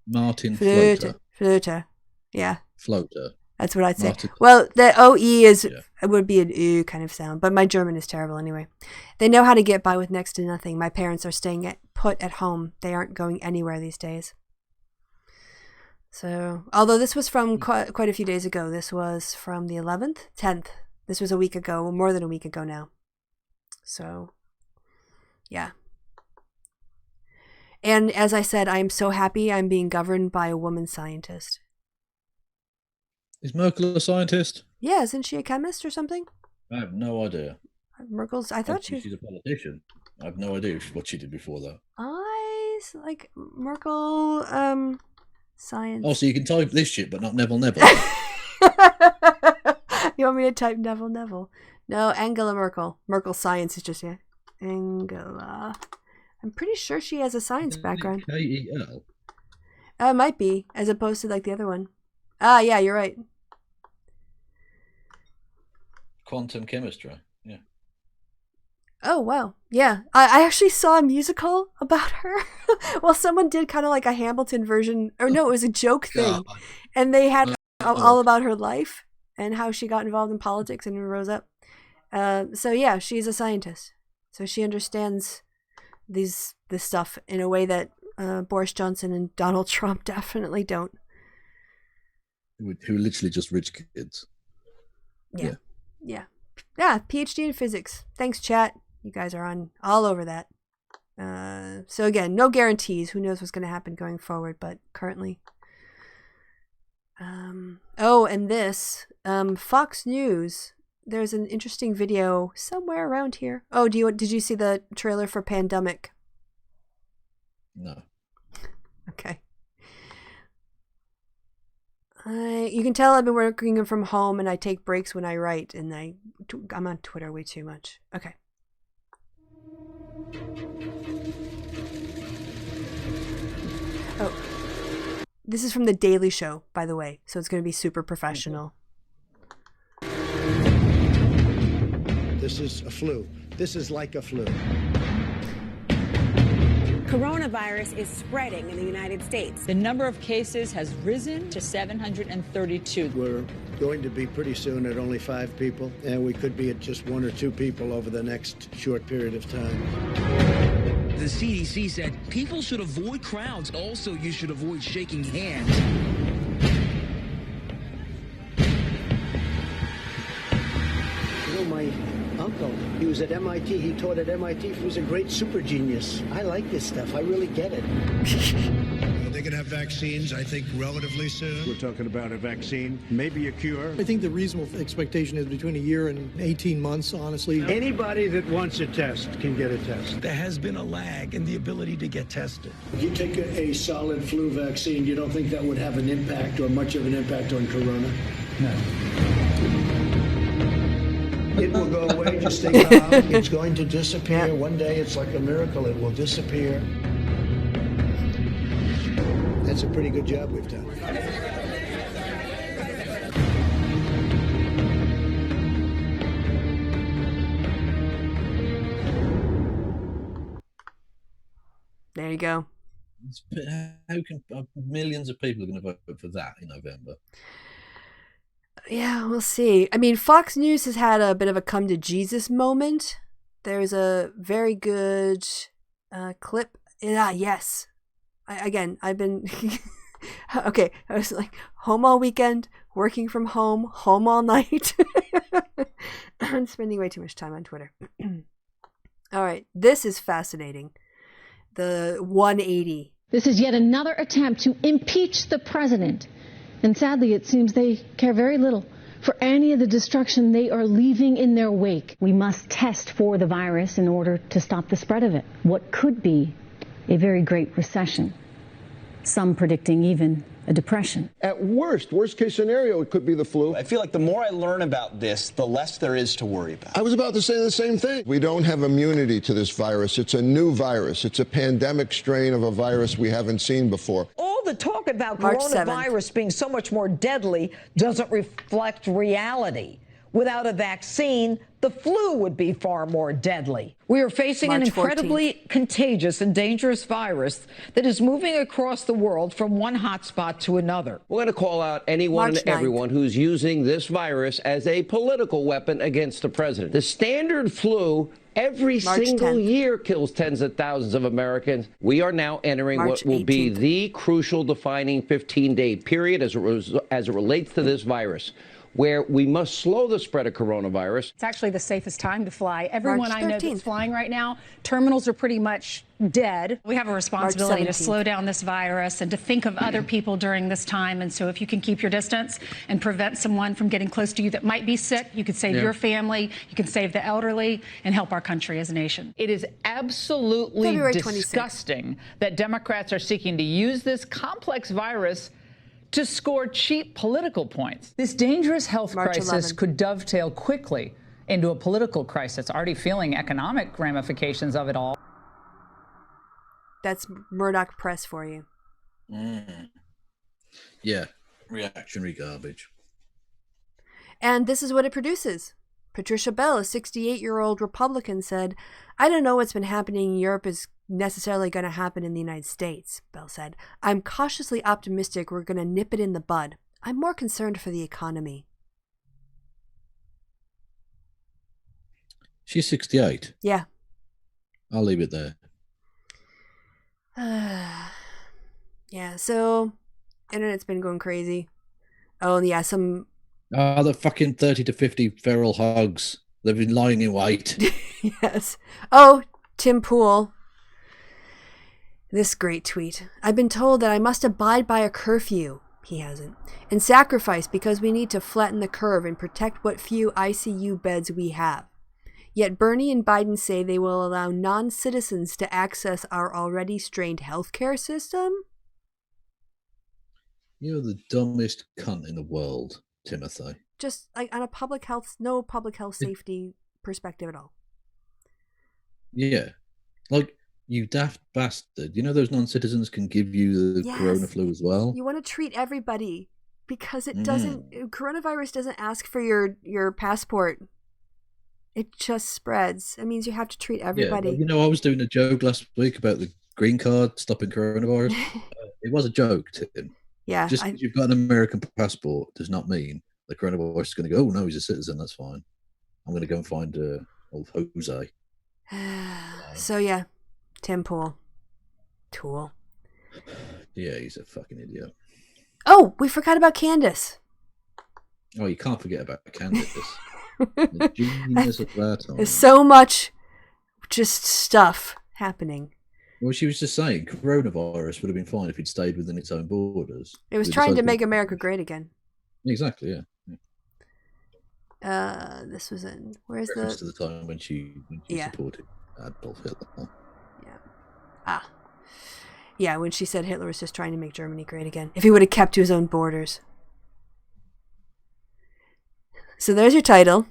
Martin Floater. Yeah. Floater. That's what I'd say. Martin. Well, the OE would be an oo kind of sound, but my German is terrible anyway. They know how to get by with next to nothing. My parents are staying put at home. They aren't going anywhere these days. So, although this was from quite a few days ago, this was from the 11th, 10th. This was a week ago, more than a week ago now. So, yeah. And as I said, I'm so happy I'm being governed by a woman scientist. Is Merkel a scientist? Yeah, isn't she a chemist or something? I have no idea. I thought she's a politician. I have no idea what she did before that. Merkel, science. Oh, so you can type this shit, but not Neville. You want me to type Neville? No, Angela Merkel. Merkel science is just, Angela. I'm pretty sure she has a science background. K-E-L? It might be, as opposed to like the other one. Ah, yeah, you're right. Quantum chemistry, yeah. Oh, wow. Yeah. I actually saw a musical about her. Well, someone did kind of like a Hamilton version. Or no, it was a joke thing. God. And they had all about her life and how she got involved in politics and rose up. So, yeah, she's a scientist. So she understands this stuff in a way that Boris Johnson and Donald Trump definitely don't. Who are literally just rich kids. Yeah. PhD in physics. Thanks, chat. You guys are on all over that. So again, no guarantees. Who knows what's going to happen going forward? But currently, and this Fox News. There's an interesting video somewhere around here. Oh, did you see the trailer for Pandemic? No. Okay. You can tell I've been working from home and I take breaks when I write, and I'm on Twitter way too much. Okay. Oh. This is from The Daily Show, by the way, so it's going to be super professional. This is a flu. This is like a flu. Coronavirus is spreading in the United States. The number of cases has risen to 732. We're going to be pretty soon at only 5 people, and we could be at just 1 or 2 people over the next short period of time. The CDC said people should avoid crowds. Also, you should avoid shaking hands. You know, my uncle, he was at MIT. He taught at MIT. He was a great super genius. I like this stuff. I really get it. They're going to have vaccines, I think, relatively soon. We're talking about a vaccine, maybe a cure. I think the reasonable expectation is between a year and 18 months, honestly. Anybody that wants a test can get a test. There has been a lag in the ability to get tested. If you take a solid flu vaccine, you don't think that would have an impact or much of an impact on corona? No. It will go away, just stay calm. It's going to disappear. One day it's like a miracle. It will disappear. That's a pretty good job we've done. There you go. How can millions of people are going to vote for that in November? Yeah, we'll see. I mean, Fox News has had a bit of a come to Jesus moment. There's a very good clip. Yes. I've been... Okay, I was like, home all weekend, working from home all night. I'm spending way too much time on Twitter. All right, this is fascinating. The 180. This is yet another attempt to impeach the president. And sadly, it seems they care very little for any of the destruction they are leaving in their wake. We must test for the virus in order to stop the spread of it. What could be a very great recession. Some predicting even a depression. At worst case scenario, it could be the flu. I feel like the more I learn about this, the less there is to worry about. I was about to say the same thing. We don't have immunity to this virus. It's a new virus. It's a pandemic strain of a virus we haven't seen before. All the talk about March coronavirus 7th. being so much more deadly doesn't reflect reality. Without a vaccine, the flu would be far more deadly. We are facing March an incredibly 14th. contagious and dangerous virus that is moving across the world from one hotspot to another. We're going to call out anyone March and everyone who's using this virus as a political weapon against the president. The standard flu every March single 10th. year kills tens of thousands of Americans. We are now entering March what will be 18th. the crucial defining 15-day period as it relates to this virus, where we must slow the spread of coronavirus. It's actually the safest time to fly. Everyone March I know 13th. that's flying right now, terminals are pretty much dead. We have a responsibility to 17th. slow down this virus and to think of other people during this time. And so if you can keep your distance and prevent someone from getting close to you that might be sick, you could save your family, you can save the elderly, and help our country as a nation. It is absolutely February 26th. disgusting that Democrats are seeking to use this complex virus to score cheap political points. This dangerous health March crisis 11th. could dovetail quickly into a political crisis, already feeling economic ramifications of it all. That's Murdoch Press for you. Yeah, reactionary garbage. And this is what it produces. Patricia Bell, a 68-year-old Republican, said, "I don't know what's been happening in Europe is necessarily going to happen in the United States," Bell said. "I'm cautiously optimistic we're going to nip it in the bud. I'm more concerned for the economy." She's 68. Yeah. I'll leave it there. Yeah, so internet's been going crazy. Oh, and yeah, some... the fucking 30 to 50 feral hogs. They've been lying in wait. Yes. Oh, Tim Pool. This great tweet. "I've been told that I must abide by a curfew," he hasn't, "and sacrifice because we need to flatten the curve and protect what few ICU beds we have. Yet Bernie and Biden say they will allow non-citizens to access our already strained healthcare system." You're the dumbest cunt in the world, Timothy. Just like on a no public health safety perspective at all. Yeah. Like, you daft bastard. You know those non-citizens can give you the corona flu as well? You want to treat everybody because it doesn't... Coronavirus doesn't ask for your passport. It just spreads. It means you have to treat everybody. Yeah, well, I was doing a joke last week about the green card stopping coronavirus. It was a joke, Tim. Yeah. Just because you've got an American passport does not mean the coronavirus is going to go, "Oh, no, he's a citizen, that's fine. I'm going to go and find old Jose." So, yeah. Tim Pool. Tool. Yeah, he's a fucking idiot. Oh, we forgot about Candace. Oh, you can't forget about Candace. The genius of our time. There's so much just stuff happening. Well, she was just saying coronavirus would have been fine if he'd stayed within its own borders. It was trying to make America great again. Exactly, yeah. This was in... Where's reference to the time when she supported Adolf Hitler. Yeah, when she said Hitler was just trying to make Germany great again. If he would have kept to his own borders. So there's your title.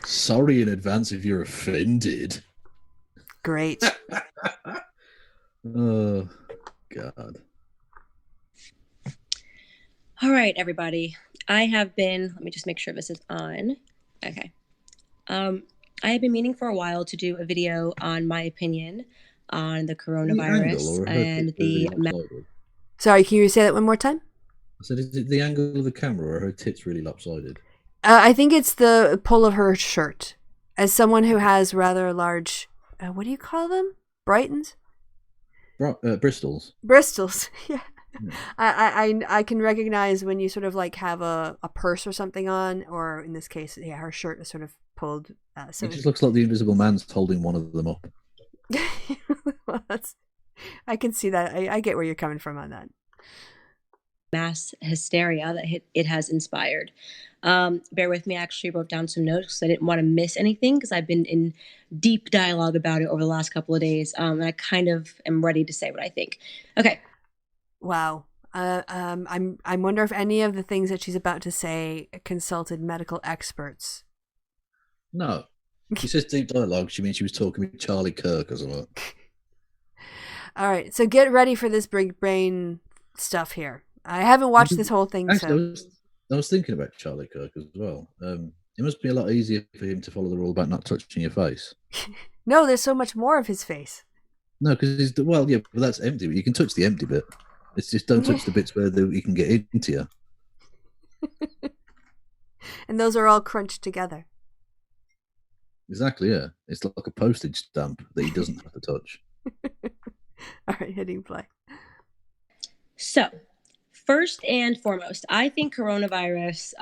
Sorry in advance if you're offended. Great. Oh, God. All right, everybody. I have been... Let me just make sure this is on. Okay. I have been meaning for a while to do a video on my opinion on the coronavirus and the... Sorry, can you say that one more time? I said, is it the angle of the camera or are her tits really lopsided? I think it's the pull of her shirt. As someone who has rather large... what do you call them? Brightons? Bristols. Bristols, yeah. I can recognize when you sort of like have a purse or something on, or in this case, yeah, her shirt is sort of pulled. So it just looks like the Invisible Man's holding one of them up. Well, I can see that. I get where you're coming from on that. Mass hysteria that it has inspired. Bear with me, I actually wrote down some notes because I didn't want to miss anything because I've been in deep dialogue about it over the last couple of days. And I kind of am ready to say what I think. Okay. Wow. I wonder if any of the things that she's about to say consulted medical experts. No. She says deep dialogue. She means she was talking with Charlie Kirk or something. All right. So get ready for this big brain stuff here. I haven't watched this whole thing. Actually, I was thinking about Charlie Kirk as well. It must be a lot easier for him to follow the rule about not touching your face. No, there's so much more of his face. No, because yeah, but that's empty. But you can touch the empty bit. It's just don't touch the bits where he can get into you. And those are all crunched together. Exactly, yeah. It's like a postage stamp that he doesn't have to touch. All right, hitting play. So, first and foremost, I think coronavirus,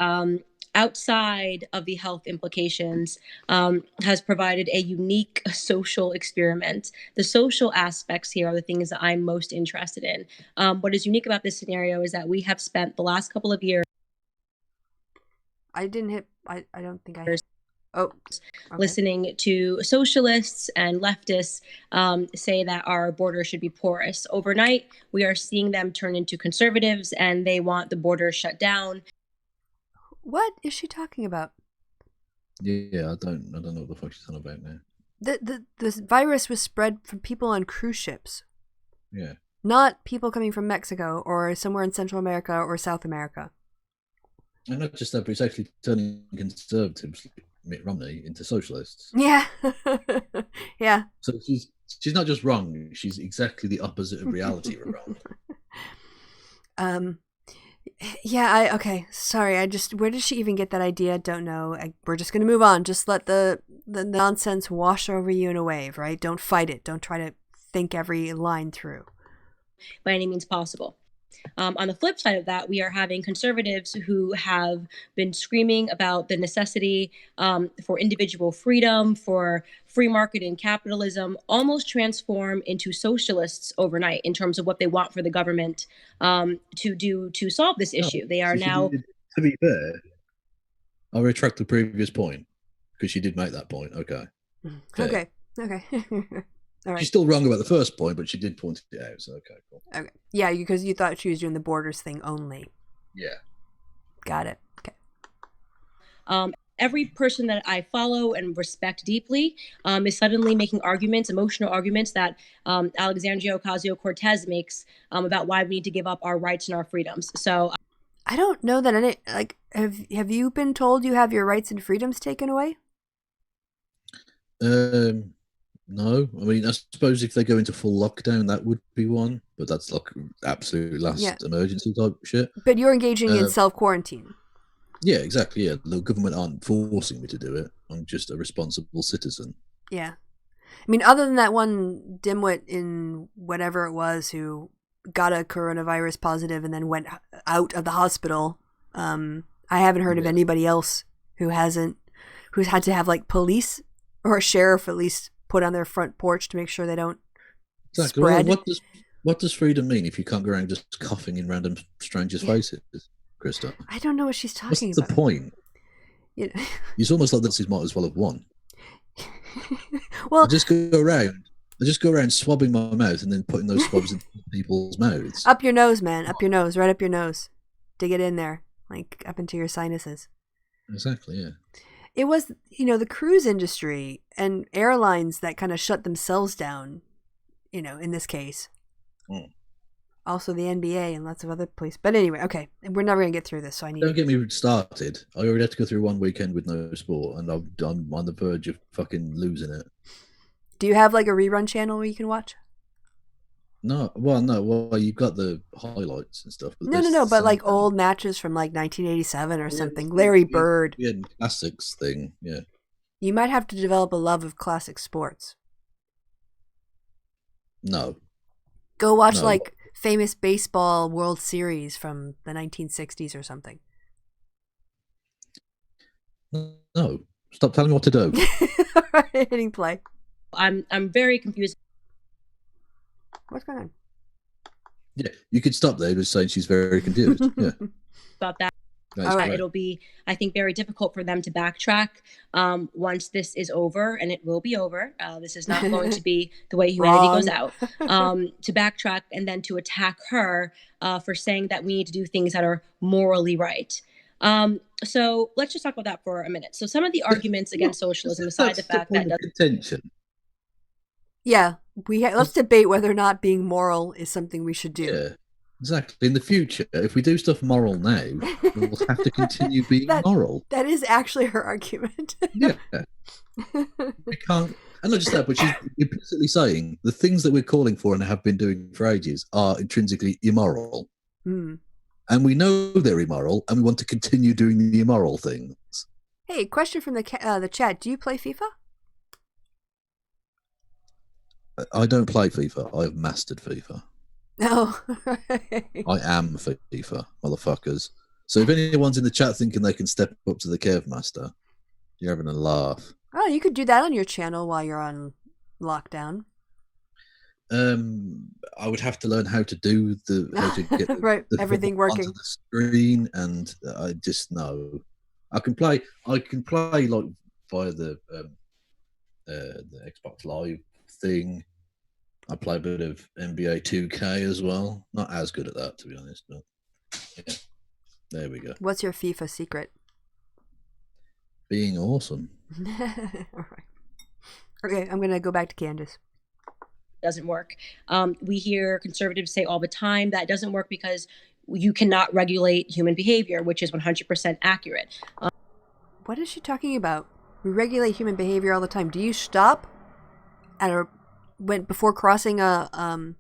outside of the health implications, has provided a unique social experiment. The social aspects here are the things that I'm most interested in. What is unique about this scenario is that we have spent the last couple of years... I don't think I hit. Oh, okay. Listening to socialists and leftists say that our border should be porous. Overnight, we are seeing them turn into conservatives and they want the border shut down. What is she talking about? Yeah, I don't know what the fuck she's talking about now. This virus was spread from people on cruise ships. Yeah. Not people coming from Mexico or somewhere in Central America or South America. And not just that, but it's actually turning conservatives, Mitt Romney, into socialists. Yeah. Yeah. So she's not just wrong; she's exactly the opposite of reality around. Yeah. Okay. Sorry. Where did she even get that idea? Don't know. We're just gonna move on. Just let the nonsense wash over you in a wave, right? Don't fight it. Don't try to think every line through. By any means possible. On the flip side of that, we are having conservatives who have been screaming about the necessity for individual freedom, for free market and capitalism, almost transform into socialists overnight in terms of what they want for the government to do to solve this issue. They are now. To be fair, I'll retract the previous point because she did make that point. Okay. Okay. All right. She's still wrong about the first point, but she did point it out. So okay, cool. Okay. Yeah, because you thought she was doing the borders thing only. Yeah. Got it. Okay. Every person that I follow and respect deeply is suddenly making arguments, emotional arguments that Alexandria Ocasio-Cortez makes about why we need to give up our rights and our freedoms. So I don't know that have you been told you have your rights and freedoms taken away? No, I mean, I suppose if they go into full lockdown, that would be one, but that's like absolute last emergency type shit. But you're engaging in self-quarantine. Yeah, exactly. Yeah, the government aren't forcing me to do it. I'm just a responsible citizen. Yeah. I mean, other than that one dimwit in whatever it was who got a coronavirus positive and then went out of the hospital, I haven't heard of anybody else who's had to have like police or a sheriff at least put on their front porch to make sure they don't spread. Well, what does freedom mean if you can't go around just coughing in random strangers' faces, Krista? I don't know what she's talking about. What's the point? It's almost like this might as well have won. Well, I just go around swabbing my mouth and then putting those swabs in people's mouths. Up your nose, man. Up your nose. Right up your nose. Dig it in there, like up into your sinuses. Exactly. Yeah. It was, the cruise industry and airlines that kind of shut themselves down, in this case. Mm. Also the NBA and lots of other places. But anyway, okay. We're never going to get through this, so I need... Don't get me started. I already had to go through one weekend with no sport, and I'm on the verge of fucking losing it. Do you have, like, a rerun channel where you can watch? No. Well, you've got the highlights and stuff. But No, but, like, old matches from, like, 1987 or something. Larry Bird. Yeah, classics thing, yeah. You might have to develop a love of classic sports. No. Go watch, like, famous baseball World Series from the 1960s or something. No. Stop telling me what to do. Hitting play. I'm very confused. What's going on? Yeah, you could stop there just saying she's very confused. Yeah. About that. All right. It'll be, I think, very difficult for them to backtrack once this is over, and it will be over. This is not going to be the way humanity goes out. To backtrack and then to attack her for saying that we need to do things that are morally right. So let's just talk about that for a minute. So some of the arguments against socialism, aside the fact that contention. Yeah, let's debate whether or not being moral is something we should do. Yeah, exactly. In the future, if we do stuff moral now, we'll have to continue being moral. That is actually her argument. Yeah. We can't, and not just that, but she's implicitly saying the things that we're calling for and have been doing for ages are intrinsically immoral. Mm. And we know they're immoral, and we want to continue doing the immoral things. Hey, question from the chat. Do you play FIFA? I don't play FIFA. I have mastered FIFA. No. I am FIFA, motherfuckers. So if anyone's in the chat thinking they can step up to the Kev Master, you're having a laugh. Oh, you could do that on your channel while you're on lockdown. I would have to learn how to do how to get right, everything working onto the screen, and I just know I can play like via the Xbox Live thing. I play a bit of NBA 2K as well. Not as good at that, to be honest, but yeah, there we go. What's your FIFA secret? Being awesome. All right. Okay, I'm gonna go back to Candace. doesn't work. We hear conservatives say all the time that doesn't work because you cannot regulate human behavior, which is 100% accurate. What is she talking about? We regulate human behavior all the time. Do you stop at before crossing a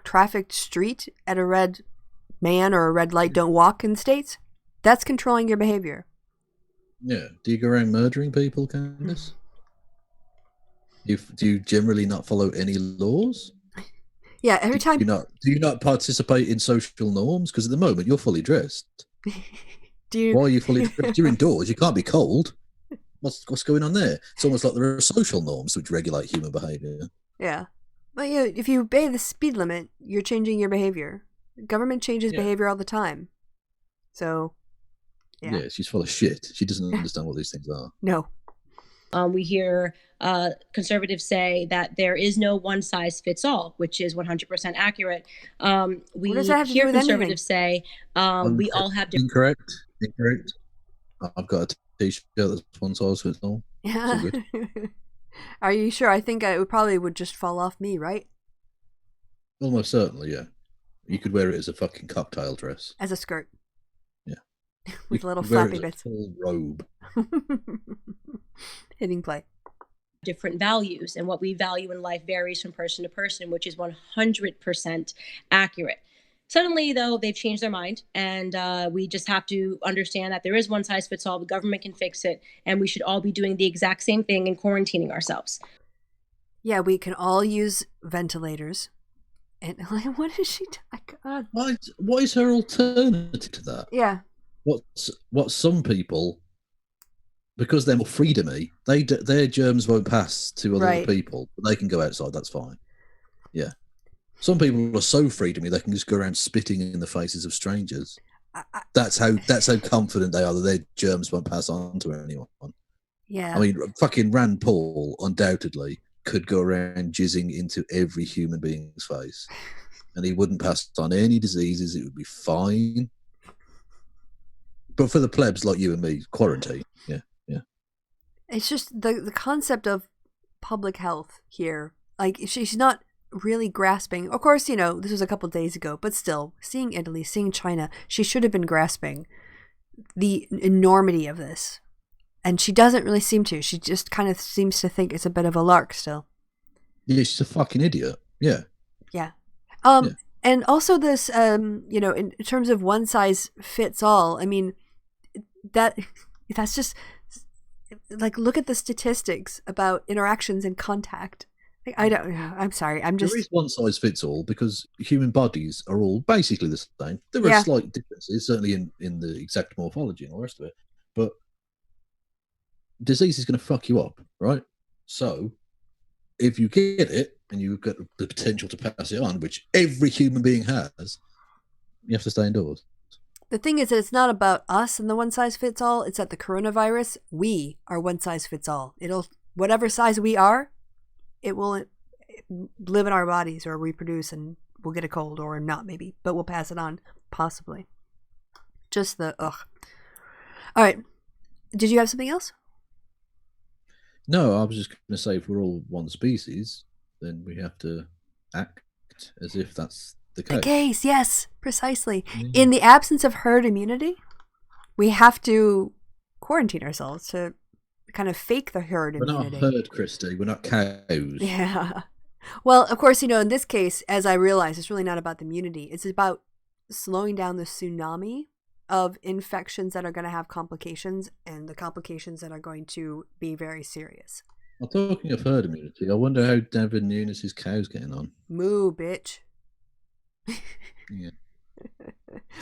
trafficked street at a red man or a red light? Don't walk in States. That's controlling your behavior. Yeah. Do you go around murdering people, Candace? Do you generally not follow any laws? Yeah, every time. Do you not participate in social norms? Because at the moment you're fully dressed. Why are you fully dressed? You're indoors. You can't be cold. What's going on there? It's almost like there are social norms which regulate human behavior. Yeah. Well, if you obey the speed limit, you're changing your behavior. Government changes behavior all the time. So, yeah. Yeah, she's full of shit. She doesn't understand what these things are. No. We hear conservatives say that there is no one size fits all, which is 100% accurate. We hear conservatives say we all have different. Incorrect. I've got a t-shirt that's one size fits all. Yeah. Are you sure? I think it probably would just fall off me, right? Almost certainly, yeah. You could wear it as a fucking cocktail dress. As a skirt. Yeah. With little flappy bits. Full robe. Hitting play. Different values, and what we value in life varies from person to person, which is 100% accurate. Suddenly, though, they've changed their mind, and we just have to understand that there is one size fits all. The government can fix it, and we should all be doing the exact same thing and quarantining ourselves. Yeah, we can all use ventilators. And what is she talking about? What is her alternative to that? Yeah. What some people, because they're more freedomy, their germs won't pass to other people, but they can go outside. That's fine. Yeah. Some people are so freedomy they can just go around spitting in the faces of strangers. That's how confident they are that their germs won't pass on to anyone. Yeah. I mean, fucking Rand Paul undoubtedly could go around jizzing into every human being's face, and he wouldn't pass on any diseases. It would be fine. But for the plebs like you and me, quarantine. Yeah. It's just the concept of public health here. Like, she's not really grasping. Of course, this was a couple of days ago, but still, seeing Italy, seeing China, she should have been grasping the enormity of this. And she doesn't really seem to. She just kind of seems to think it's a bit of a lark still. Yeah, she's a fucking idiot. Yeah. Yeah. And also this, in terms of one size fits all, I mean, that's just, like, look at the statistics about interactions and contact. I'm sorry. There is one size fits all because human bodies are all basically the same. There are slight differences, certainly in the exact morphology and all the rest of it. But disease is going to fuck you up, right? So if you get it and you've got the potential to pass it on, which every human being has, you have to stay indoors. The thing is that it's not about us and the one size fits all. It's that the coronavirus, we are one size fits all. Whatever size we are, it will live in our bodies or reproduce, and we'll get a cold or not maybe, but we'll pass it on, possibly. Just the ugh. All right. Did you have something else? No, I was just going to say if we're all one species, then we have to act as if that's the case. The case, yes, precisely. In the absence of herd immunity, we have to quarantine ourselves to kind of fake the herd immunity. We're not herd, Kristi. We're not cows. Yeah. Well, of course, in this case, as I realize, it's really not about the immunity. It's about slowing down the tsunami of infections that are going to have complications, and the complications that are going to be very serious. Well, talking of herd immunity, I wonder how Devin Nunes' cow's getting on. Moo, bitch. Yeah.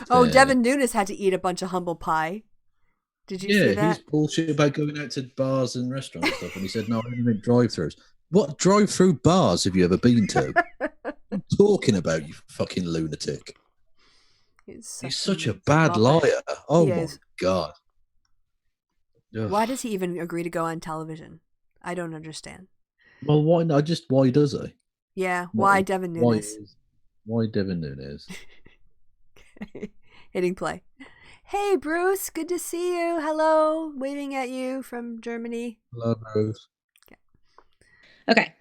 Oh, Devin Nunes had to eat a bunch of humble pie. Did you see that? Yeah, he's bullshit about going out to bars and restaurants and stuff, and he said, no, I only meant drive-thrus. What drive-through bars have you ever been to? What are you talking about, you fucking lunatic? He's such a bad liar. Oh, my God. Ugh. Why does he even agree to go on television? I don't understand. Well, why not? Why does he? Yeah, why Devin Nunes? Why Devin Nunes? Hitting play. Hey, Bruce, good to see you. Hello, waving at you from Germany. Hello, Bruce. Okay.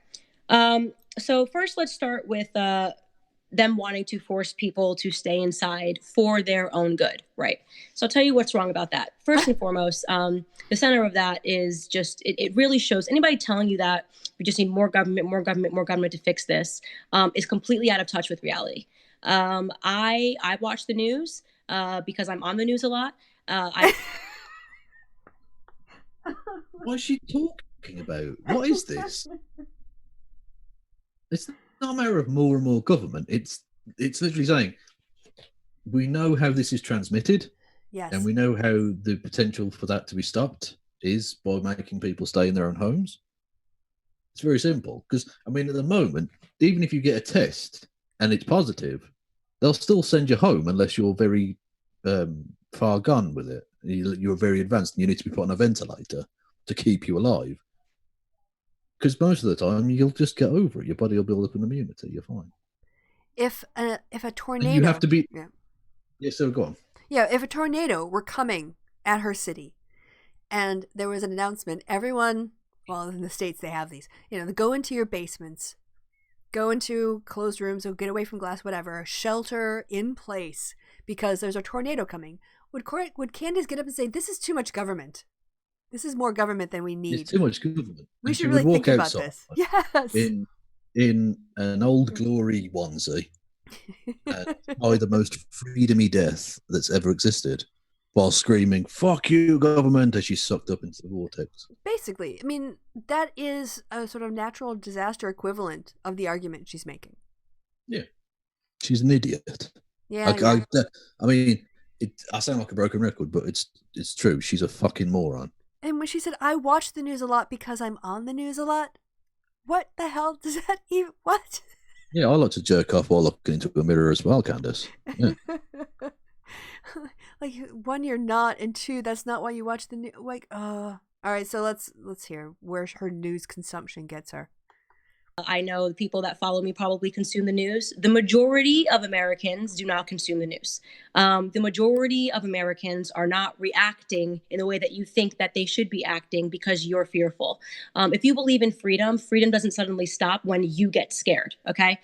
So first, let's start with them wanting to force people to stay inside for their own good, right? So I'll tell you what's wrong about that. First and foremost, the center of that is just, it really shows anybody telling you that we just need more government, more government, more government to fix this is completely out of touch with reality. I watch the news because I'm on the news a lot. What is she talking about? What is this? It's not a matter of more and more government. It's literally saying we know how this is transmitted, yes, and we know how the potential for that to be stopped is by making people stay in their own homes. It's very simple because, I mean, at the moment, even if you get a test and it's positive, they'll still send you home unless you're very far gone with it. You're very advanced and you need to be put on a ventilator to keep you alive. Because most of the time, you'll just get over it. Your body will build up an immunity. You're fine. If a tornado... And you have to be... Yeah, so go on. Yeah, if a tornado were coming at her city and there was an announcement, everyone... Well, in the States, they have these. Go into your basements. Go into closed rooms or get away from glass, whatever. Shelter in place because there's a tornado coming. Would Candace get up and say, this is too much government? This is more government than we need. It's too much government. We should really think about this. Yes. In an Old Glory onesie, by the most freedomy death that's ever existed, while screaming, fuck you, government, as she's sucked up into the vortex. Basically. I mean, that is a sort of natural disaster equivalent of the argument she's making. Yeah. She's an idiot. Yeah. I mean, I sound like a broken record, but it's true. She's a fucking moron. And when she said, I watch the news a lot because I'm on the news a lot, what the hell does that even... What? Yeah, I like to jerk off while looking into a mirror as well, Candace. Yeah. Like, one, you're not, and two, that's not why you watch the news. Like, all right, so let's hear where her news consumption gets her. I know the people that follow me probably consume the news. The majority of Americans do not consume the news. The majority of Americans are not reacting in the way that you think that they should be acting because you're fearful. If you believe in freedom, freedom doesn't suddenly stop when you get scared, okay?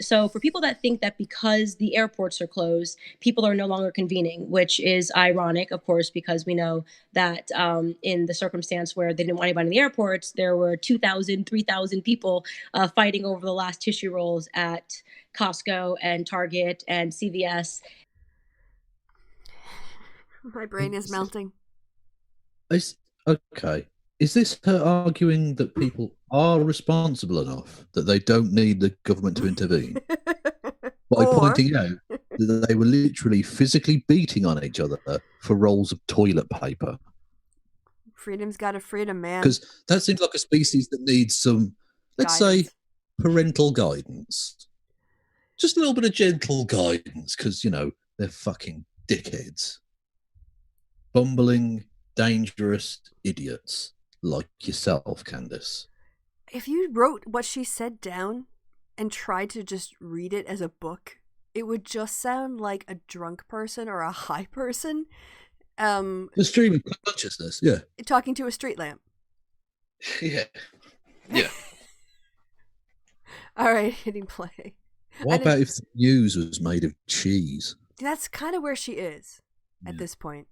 So for people that think that because the airports are closed, people are no longer convening, which is ironic, of course, because we know that in the circumstance where they didn't want anybody in the airports, there were 2,000, 3,000 people fighting over the last tissue rolls at Costco and Target and CVS. My brain is melting. Okay. Is this her arguing that people are responsible enough that they don't need the government to intervene? By pointing out that they were literally physically beating on each other for rolls of toilet paper. Freedom's got a freedom, man. Because that seems like a species that needs some, let's say, parental guidance. Just a little bit of gentle guidance, because, they're fucking dickheads. Bumbling, dangerous idiots like yourself, Candace. If you wrote what she said down and tried to just read it as a book, it would just sound like a drunk person or a high person. The stream of consciousness, yeah. Talking to a street lamp. Yeah. Yeah. All right, hitting play. What about if the news was made of cheese? That's kind of where she is at this point.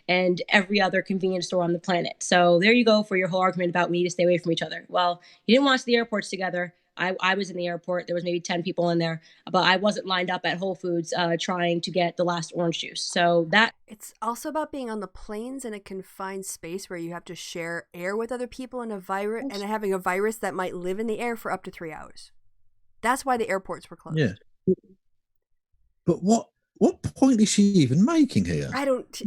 And every other convenience store on the planet. So there you go for your whole argument about we need to stay away from each other. Well, you didn't want us to the airports together. I was in the airport. There was maybe 10 people in there, but I wasn't lined up at Whole Foods trying to get the last orange juice. So that... It's also about being on the planes in a confined space where you have to share air with other people and having a virus that might live in the air for up to 3 hours. That's why the airports were closed. Yeah. But what point is she even making here? I don't...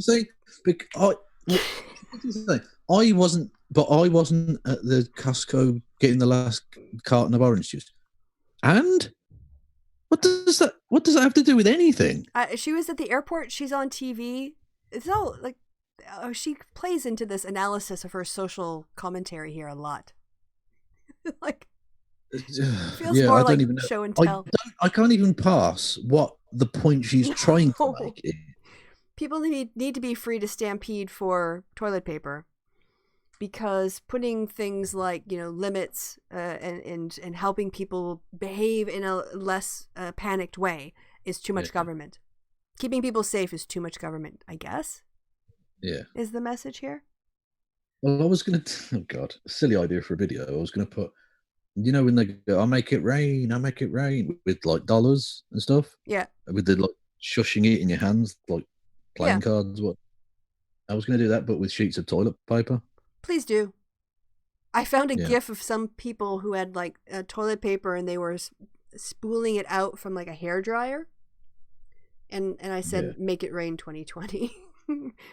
I wasn't at the Costco getting the last carton of orange juice. And what does that have to do with anything? She was at the airport. She's on TV. It's all like she plays into this analysis of her social commentary here a lot. Like it feels more like show and tell. I can't even pass what the point she's trying to make is. People need to be free to stampede for toilet paper. because putting things like, you know, limits and helping people behave in a less panicked way is too much government. Keeping people safe is too much government, I guess. Yeah. Is the message here? Well, I was going to, oh God, silly idea for a video. I was going to put, you know, when they go, I'll make it rain, with like dollars and stuff. Yeah. With the like shushing it in your hands, like playing cards. What? I was going to do that, but with sheets of toilet paper. Please do. I found a GIF of some people who had like toilet paper and they were spooling it out from like a hairdryer. And I said, make it rain 2020.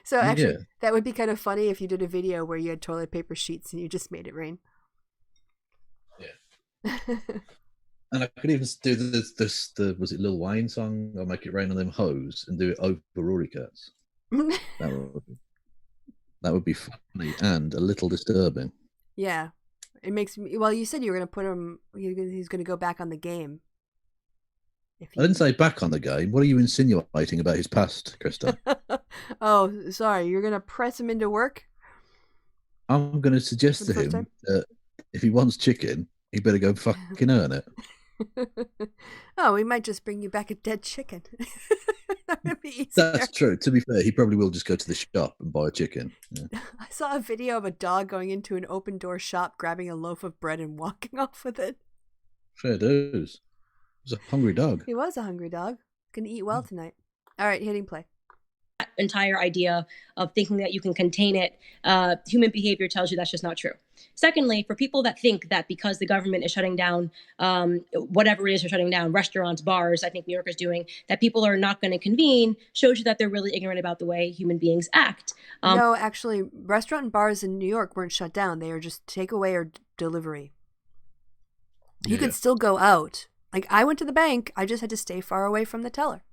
So actually, that would be kind of funny if you did a video where you had toilet paper sheets and you just made it rain. Yeah. And I could even do the was it Lil Wayne song? I'll make it rain on them hoes and do it over Rory Cats. That would be funny and a little disturbing. Yeah, it makes me. Well, you said you were going to put him. He's going to go back on the game. I didn't say back on the game. What are you insinuating about his past, Krista? Oh, sorry. You're going to press him into work? I'm going to suggest to him that if he wants chicken, he better go fucking earn it. Oh, we might just bring you back a dead chicken. That would be easier. That's true. To be fair, he probably will just go to the shop and buy a chicken. Yeah. I saw a video of a dog going into an open door shop, grabbing a loaf of bread and walking off with it. Fair dues. He was a hungry dog. He was a hungry dog. Gonna eat well tonight. All right, hitting play. Entire idea of thinking that you can contain it, human behavior tells you that's just not true. Secondly, for people that think that because the government is shutting down whatever it is, they're shutting down restaurants, bars, I think New York is doing, that people are not going to convene, shows you that they're really ignorant about the way human beings act. No, actually, restaurant and bars in New York weren't shut down. They were just takeaway or delivery. You could still go out. Like, I went to the bank. I just had to stay far away from the teller.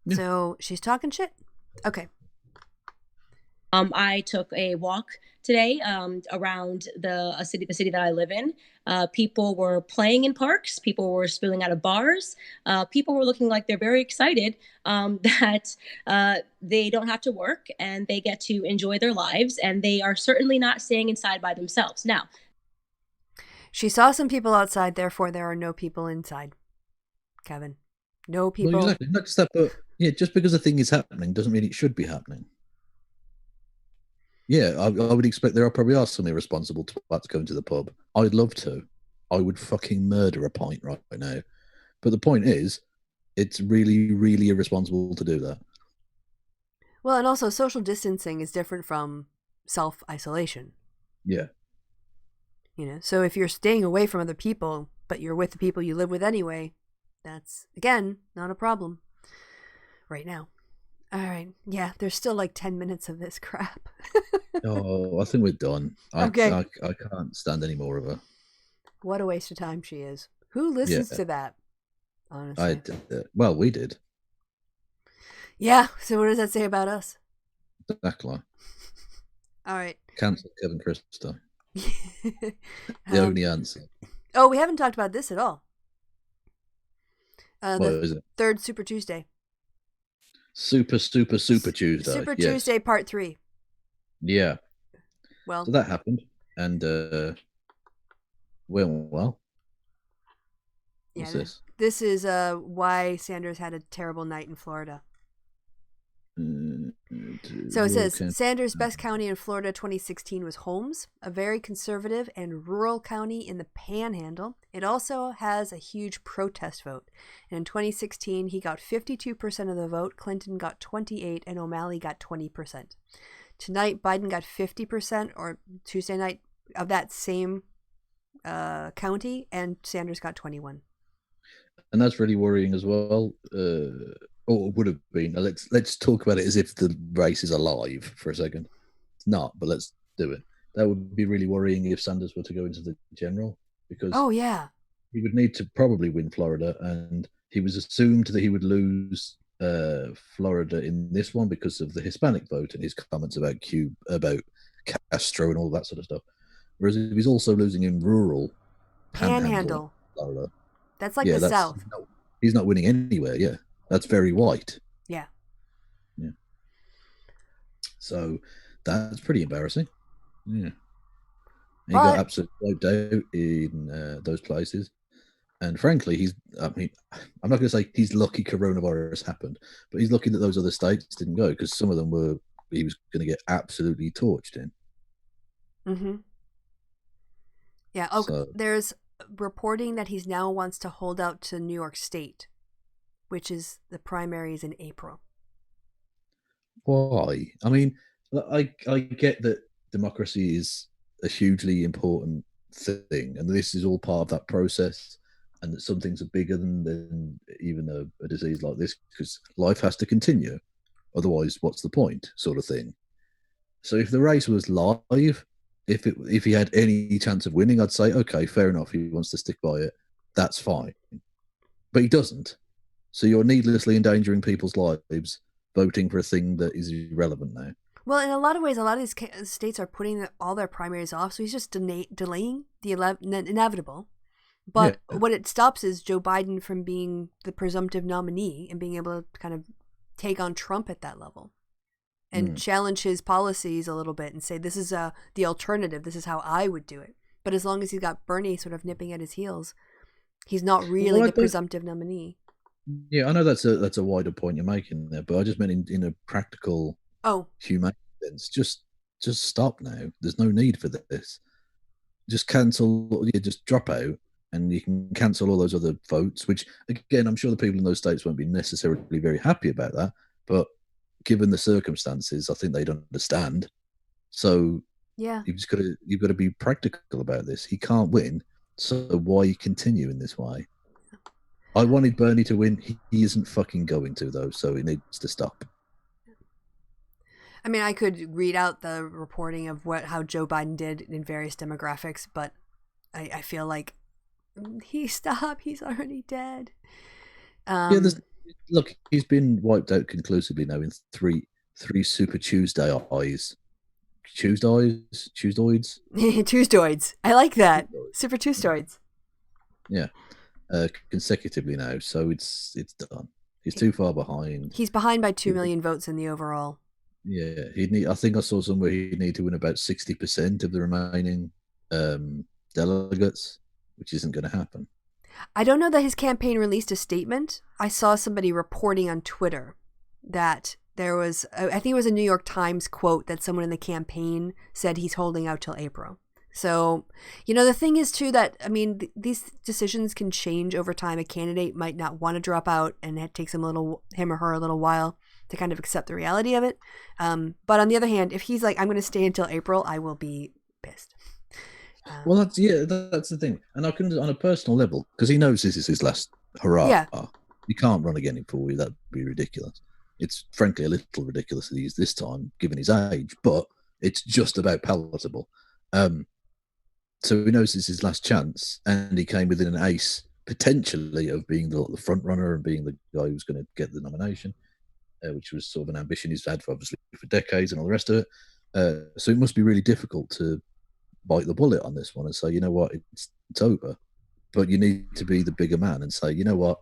Yeah. So she's talking shit. Okay. I took a walk today around the city that I live in. People were playing in parks. People were spilling out of bars. People were looking like they're very excited that they don't have to work and they get to enjoy their lives. And they are certainly not staying inside by themselves. Now, she saw some people outside, therefore there are no people inside. Kevin. No people. Well, exactly. Not just that, but just because a thing is happening doesn't mean it should be happening. Yeah, I would expect there probably are some irresponsible twats going to the pub. I'd love to. I would fucking murder a pint right now. But the point is, it's really, really irresponsible to do that. Well, and also social distancing is different from self-isolation. Yeah. You know, so if you're staying away from other people, but you're with the people you live with anyway, that's, again, not a problem right now. All right. Yeah, there's still like 10 minutes of this crap. Oh, I think we're done. I can't stand any more of her. What a waste of time she is. Who listens to that, honestly? Well, we did. Yeah, so what does that say about us? Exactly. All right. Cancel Kevin Kristi. The only answer. Oh, we haven't talked about this at all. What is it? Third Super Tuesday. Super Tuesday. Super Tuesday Part 3. Yeah. Well, so that happened, and went well. What's this? This is why Sanders had a terrible night in Florida. So it says, Sanders' best county in Florida 2016 was Holmes, a very conservative and rural county in the Panhandle. It also has a huge protest vote. And in 2016, he got 52% of the vote, Clinton got 28%, and O'Malley got 20%. Tonight, Biden got 50%, or Tuesday night, of that same county, and Sanders got 21%. And that's really worrying as well. Or it would have been. Let's talk about it as if the race is alive for a second. It's not, but let's do it. That would be really worrying if Sanders were to go into the general, because he would need to probably win Florida, and he was assumed that he would lose Florida in this one because of the Hispanic vote and his comments about Castro and all that sort of stuff. Whereas if he's also losing in rural Panhandle Florida, that's like the South. He's not winning anywhere. Yeah. That's very white. Yeah. So That's pretty embarrassing. Yeah. He got absolutely wiped out in those places. And frankly, I'm not going to say he's lucky coronavirus happened, but he's lucky that those other states didn't go, because some of them he was going to get absolutely torched in. Mm-hmm. Yeah. Oh, so, there's reporting that he now wants to hold out to New York State, which is the primaries in April. Why? I mean, I get that democracy is a hugely important thing, and this is all part of that process, and that some things are bigger than even a disease like this, because life has to continue. Otherwise, what's the point, sort of thing. So if the race was live, if he had any chance of winning, I'd say, okay, fair enough, he wants to stick by it. That's fine. But he doesn't. So you're needlessly endangering people's lives voting for a thing that is irrelevant now. Well, in a lot of ways, a lot of these states are putting all their primaries off, so he's just delaying the inevitable. But what it stops is Joe Biden from being the presumptive nominee and being able to kind of take on Trump at that level and challenge his policies a little bit and say, this is the alternative. This is how I would do it. But as long as he's got Bernie sort of nipping at his heels, he's not really the presumptive nominee. Yeah, I know that's a wider point you're making there, but I just meant in a practical, humane sense. Just stop now. There's no need for this. Just cancel. Just drop out, and you can cancel all those other votes. Which, again, I'm sure the people in those states won't be necessarily very happy about that. But given the circumstances, I think they'd understand. So you've got to be practical about this. He can't win, so why continue in this way? I wanted Bernie to win. He isn't fucking going to, though, so it needs to stop. I mean, I could read out the reporting of how Joe Biden did in various demographics, but I feel like he's already dead. Look, he's been wiped out conclusively now in three Super Tuesday eyes. Tuesdoids? Tuesdoids. I like that. Super Tuesdoids. Yeah. Consecutively now, so it's done. He's too far behind. He's behind by 2 million votes in the overall. Yeah, I think I saw somewhere he'd need to win about 60% of the remaining delegates, which isn't going to happen. I don't know that his campaign released a statement. I saw somebody reporting on Twitter that there was, I think it was a New York Times quote that someone in the campaign said he's holding out till April. So, the thing is, too, that, I mean, these decisions can change over time. A candidate might not want to drop out, and it takes him or her a little while to kind of accept the reality of it. But on the other hand, if he's like, I'm going to stay until April, I will be pissed. Well, that's the thing. And I can, on a personal level, because he knows this is his last hurrah. Yeah. He can't run again in 4 years. That'd be ridiculous. It's frankly a little ridiculous that he's this time, given his age, but it's just about palatable. So he knows this is his last chance, and he came within an ace, potentially, of being the front runner and being the guy who's going to get the nomination, which was sort of an ambition he's had for decades and all the rest of it. So it must be really difficult to bite the bullet on this one and say, you know what, it's over. But you need to be the bigger man and say, you know what,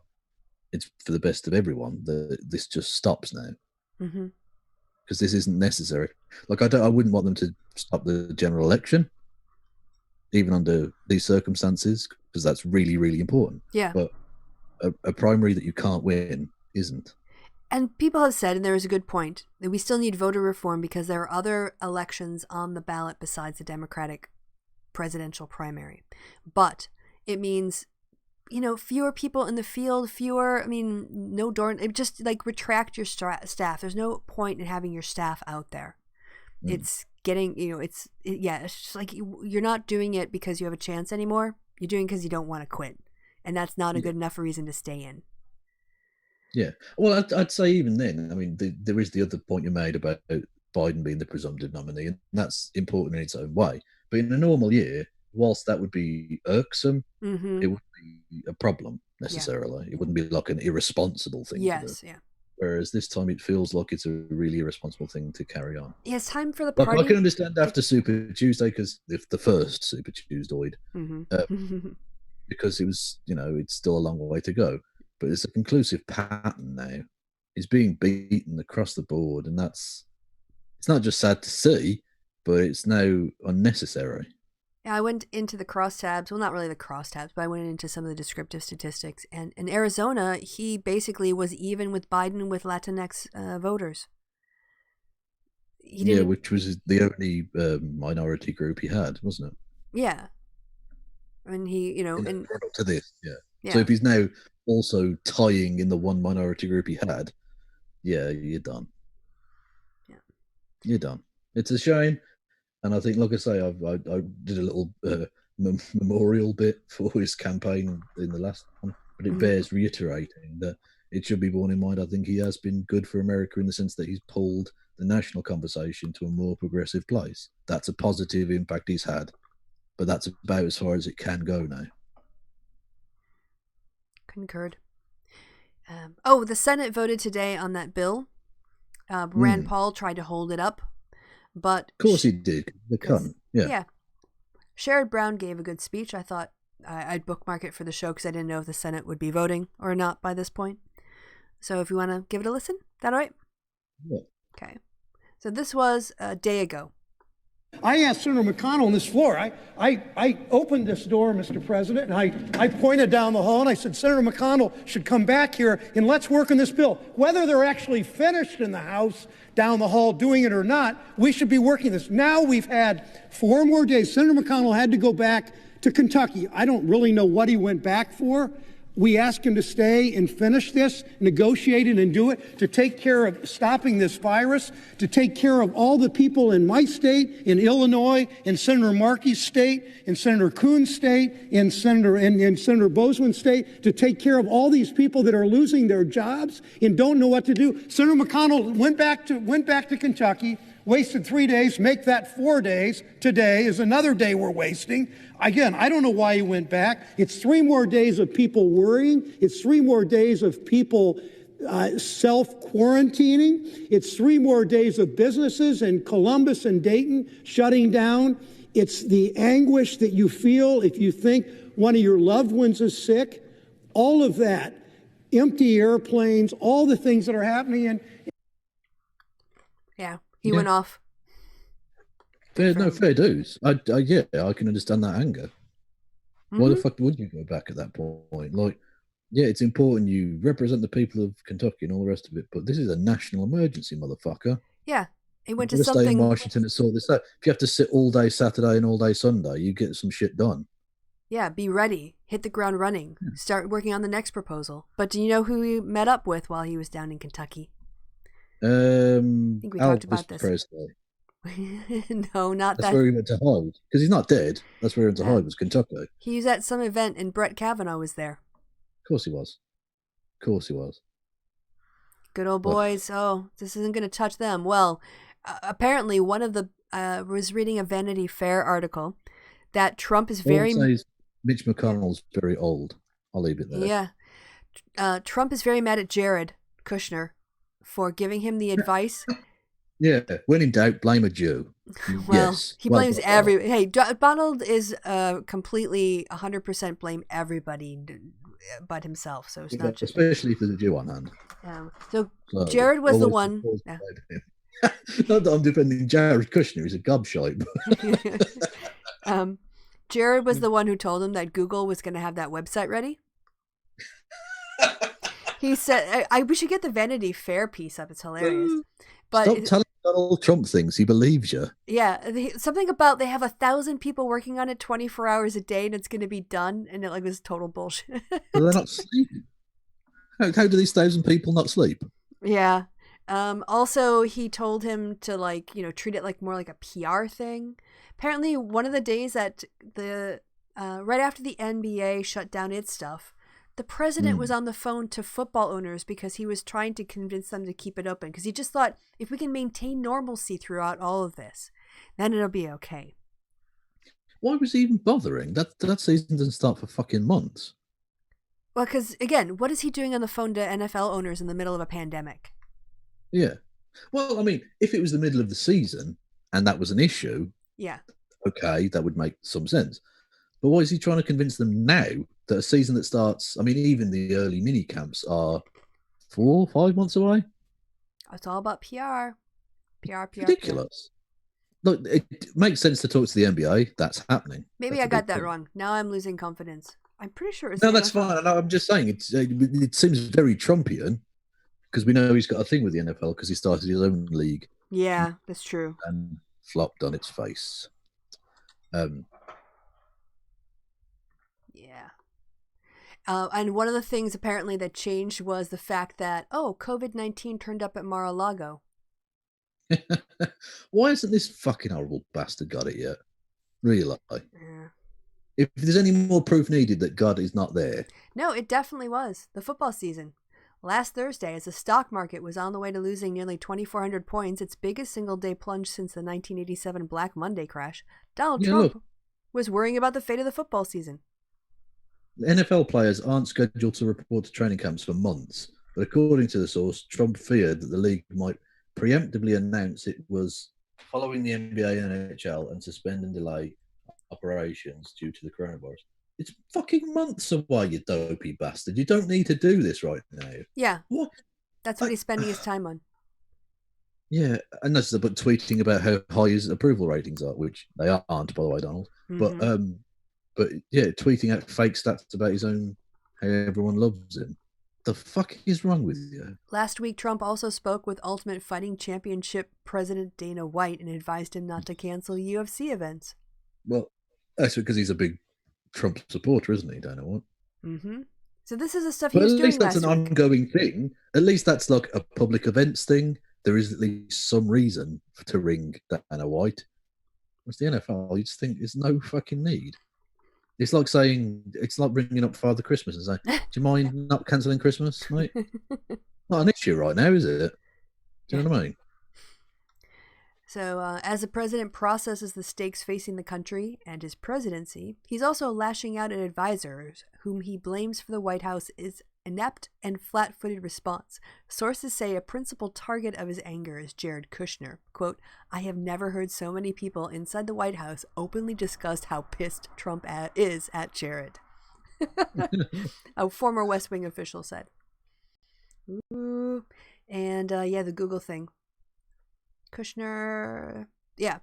it's for the best of everyone. This just stops now. Mm-hmm. Because this isn't necessary. Like, I wouldn't want them to stop the general election, even under these circumstances, because that's really, really important. Yeah. But a primary that you can't win isn't. And people have said, and there is a good point, that we still need voter reform because there are other elections on the ballot besides the Democratic presidential primary. But it means, fewer people in the field, just like retract your staff. There's no point in having your staff out there. It's getting, it's just like you're not doing it because you have a chance anymore. You're doing it because you don't want to quit. And that's not a good enough reason to stay in. Yeah. Well, I'd say even then, I mean, there is the other point you made about Biden being the presumptive nominee, and that's important in its own way. But in a normal year, whilst that would be irksome, it wouldn't be a problem necessarily. It wouldn't be like an irresponsible thing to do. Yeah. Whereas this time it feels like it's a really irresponsible thing to carry on. Yeah, it's time for the party. I can understand after Super Tuesday, because if the first Super Tuesday, because it was, it's still a long way to go. But it's a conclusive pattern now. It's being beaten across the board, and that's It's not just sad to see, but it's now unnecessary. Yeah, I went into the crosstabs. Well, not really the crosstabs, but I went into some of the descriptive statistics. And in Arizona, he basically was even with Biden with Latinx voters. Yeah, which was the only minority group he had, wasn't it? Yeah. And he, and to this, yeah. So if he's now also tying in the one minority group he had, yeah, you're done. Yeah. You're done. It's a shame. And I think, like I say, I did a little memorial bit for his campaign in the last one, but it bears reiterating that it should be borne in mind. I think he has been good for America in the sense that he's pulled the national conversation to a more progressive place. That's a positive impact he's had, but that's about as far as it can go now. Concurred. The Senate voted today on that bill. Rand Paul tried to hold it up. But of course he did. The cunt. Yeah. Sherrod Brown gave a good speech. I thought I'd bookmark it for the show because I didn't know if the Senate would be voting or not by this point. So if you want to give it a listen, that all right? Yeah. Okay. So this was a day ago. I asked Senator McConnell on this floor. I opened this door, Mr. President, and I pointed down the hall and I said, Senator McConnell should come back here and let's work on this bill. Whether they're actually finished in the House down the hall doing it or not, we should be working this. Now we've had 4 more days. Senator McConnell had to go back to Kentucky. I don't really know what he went back for. We asked him to stay and finish this, negotiate it and do it, to take care of stopping this virus, to take care of all the people in my state, in Illinois, in Senator Markey's state, in Senator Coon's state, in Senator Bozeman's state, to take care of all these people that are losing their jobs and don't know what to do. Senator McConnell went back to Kentucky, wasted 3 days, make that 4 days. Today is another day we're wasting. Again, I don't know why he went back. It's 3 more days of people worrying. It's 3 more days of people self-quarantining. It's 3 more days of businesses in Columbus and Dayton shutting down. It's the anguish that you feel if you think one of your loved ones is sick. All of that. Empty airplanes, all the things that are happening. He went off. Fair dues. I can understand that anger. Why the fuck would you go back at that point? Like, yeah, it's important you represent the people of Kentucky and all the rest of it, but this is a national emergency, motherfucker. Yeah, he went to something. Stay in Washington and sort this out. If you have to sit all day Saturday and all day Sunday, you get some shit done. Yeah, be ready. Hit the ground running. Start working on the next proposal. But do you know who he met up with while he was down in Kentucky? I think we talked about this. Presley. No, not that. That's where he went to hide. Because he's not dead. That's where he went to hide, was Kentucky. He was at some event and Brett Kavanaugh was there. Of course he was. Good old boys. Oh, this isn't going to touch them. Well, apparently one of the, was reading a Vanity Fair article that Trump is very... Mitch McConnell's very old. I'll leave it there. Yeah. Trump is very mad at Jared Kushner for giving him the advice. Yeah, when in doubt, blame a Jew. Well, yes, he blames every. Hey, Donald is completely 100% blame everybody but himself. So it's not just, especially if there's a Jew on hand. So Jared was the one. Not that I'm defending Jared Kushner; he's a gobshite. Jared was the one who told him that Google was going to have that website ready. He said, we should get the Vanity Fair piece up. It's hilarious. But stop telling Donald Trump things. He believes you. Yeah. Something about they have 1,000 people working on it 24 hours a day and it's going to be done. And it was total bullshit. Well, they're not sleeping. How do these 1,000 people not sleep? Yeah. Also, he told him to treat it more like a PR thing. Apparently, one of the days that right after the NBA shut down its stuff, the president was on the phone to football owners because he was trying to convince them to keep it open because he just thought if we can maintain normalcy throughout all of this, then it'll be okay. Why was he even bothering? That season doesn't start for fucking months. Well, because, again, what is he doing on the phone to NFL owners in the middle of a pandemic? Yeah. Well, I mean, if it was the middle of the season and that was an issue, yeah, okay, that would make some sense. But why is he trying to convince them now that a season that starts, I mean, even the early mini camps are 4 or 5 months away? It's all about PR. PR. Ridiculous. Look, it makes sense to talk to the NBA. That's happening. Maybe I got that wrong. Now I'm losing confidence. I'm pretty sure it's No, that's fine. No, I'm just saying it seems very Trumpian because we know he's got a thing with the NFL because he started his own league. Yeah, that's true. And flopped on its face. Yeah. And one of the things apparently that changed was the fact that, COVID-19 turned up at Mar-a-Lago. Why hasn't this fucking horrible bastard got it yet? Really? Yeah. If there's any more proof needed that God is not there. No, it definitely was. The football season. Last Thursday, as the stock market was on the way to losing nearly 2,400 points, its biggest single-day plunge since the 1987 Black Monday crash, Donald Trump was worrying about the fate of the football season. The NFL players aren't scheduled to report to training camps for months, but according to the source, Trump feared that the league might preemptively announce it was following the NBA and NHL and suspend and delay operations due to the coronavirus. It's fucking months away, you dopey bastard. You don't need to do this right now. Yeah. What? That's what he's spending his time on. Yeah, and that's about tweeting about how high his approval ratings are, which they aren't, by the way, Donald. Mm-hmm. But yeah, tweeting out fake stats about his own, how everyone loves him. The fuck is wrong with you? Last week, Trump also spoke with Ultimate Fighting Championship President Dana White and advised him not to cancel UFC events. Well, that's because he's a big Trump supporter, isn't he, Dana White? Mm-hmm. So this is the stuff he But was at doing least that's last an week. ongoing thing. At least that's like a public events thing. There is at least some reason to ring Dana White. Whereas the NFL, you just think there's no fucking need. It's like saying, it's like ringing up Father Christmas and saying, do you mind not cancelling Christmas, mate? Not an issue right now, is it? Do you know what I mean? So as the president processes the stakes facing the country and his presidency, he's also lashing out at advisors whom he blames for the White House's inept and flat-footed response. Sources say a principal target of his anger is Jared Kushner. Quote, I have never heard so many people inside the White House openly discuss how pissed Trump is at Jared. A former West Wing official said. Ooh. And the Google thing. Kushner, yeah.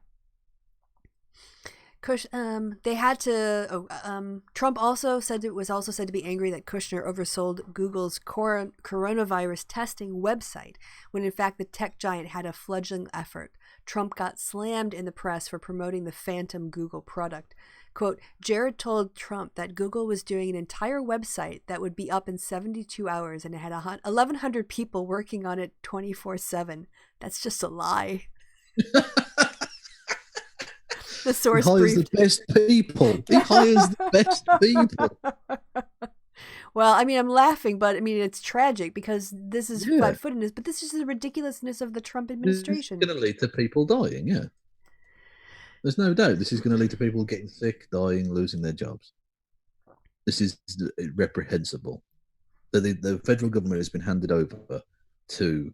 They had to. Trump also said it was also said to be angry that Kushner oversold Google's coronavirus testing website, when in fact the tech giant had a fledgling effort. Trump got slammed in the press for promoting the phantom Google product. Quote, Jared told Trump that Google was doing an entire website that would be up in 72 hours and it had 1,100 people working on it 24/7. That's just a lie. The source briefed. He hires the best people. He hires the best people. Well, I mean, I'm laughing, but I mean, it's tragic because this is flat-footedness, but this is the ridiculousness of the Trump administration. It's going to lead to people dying, yeah. There's no doubt this is going to lead to people getting sick, dying, losing their jobs. This is reprehensible. The federal government has been handed over to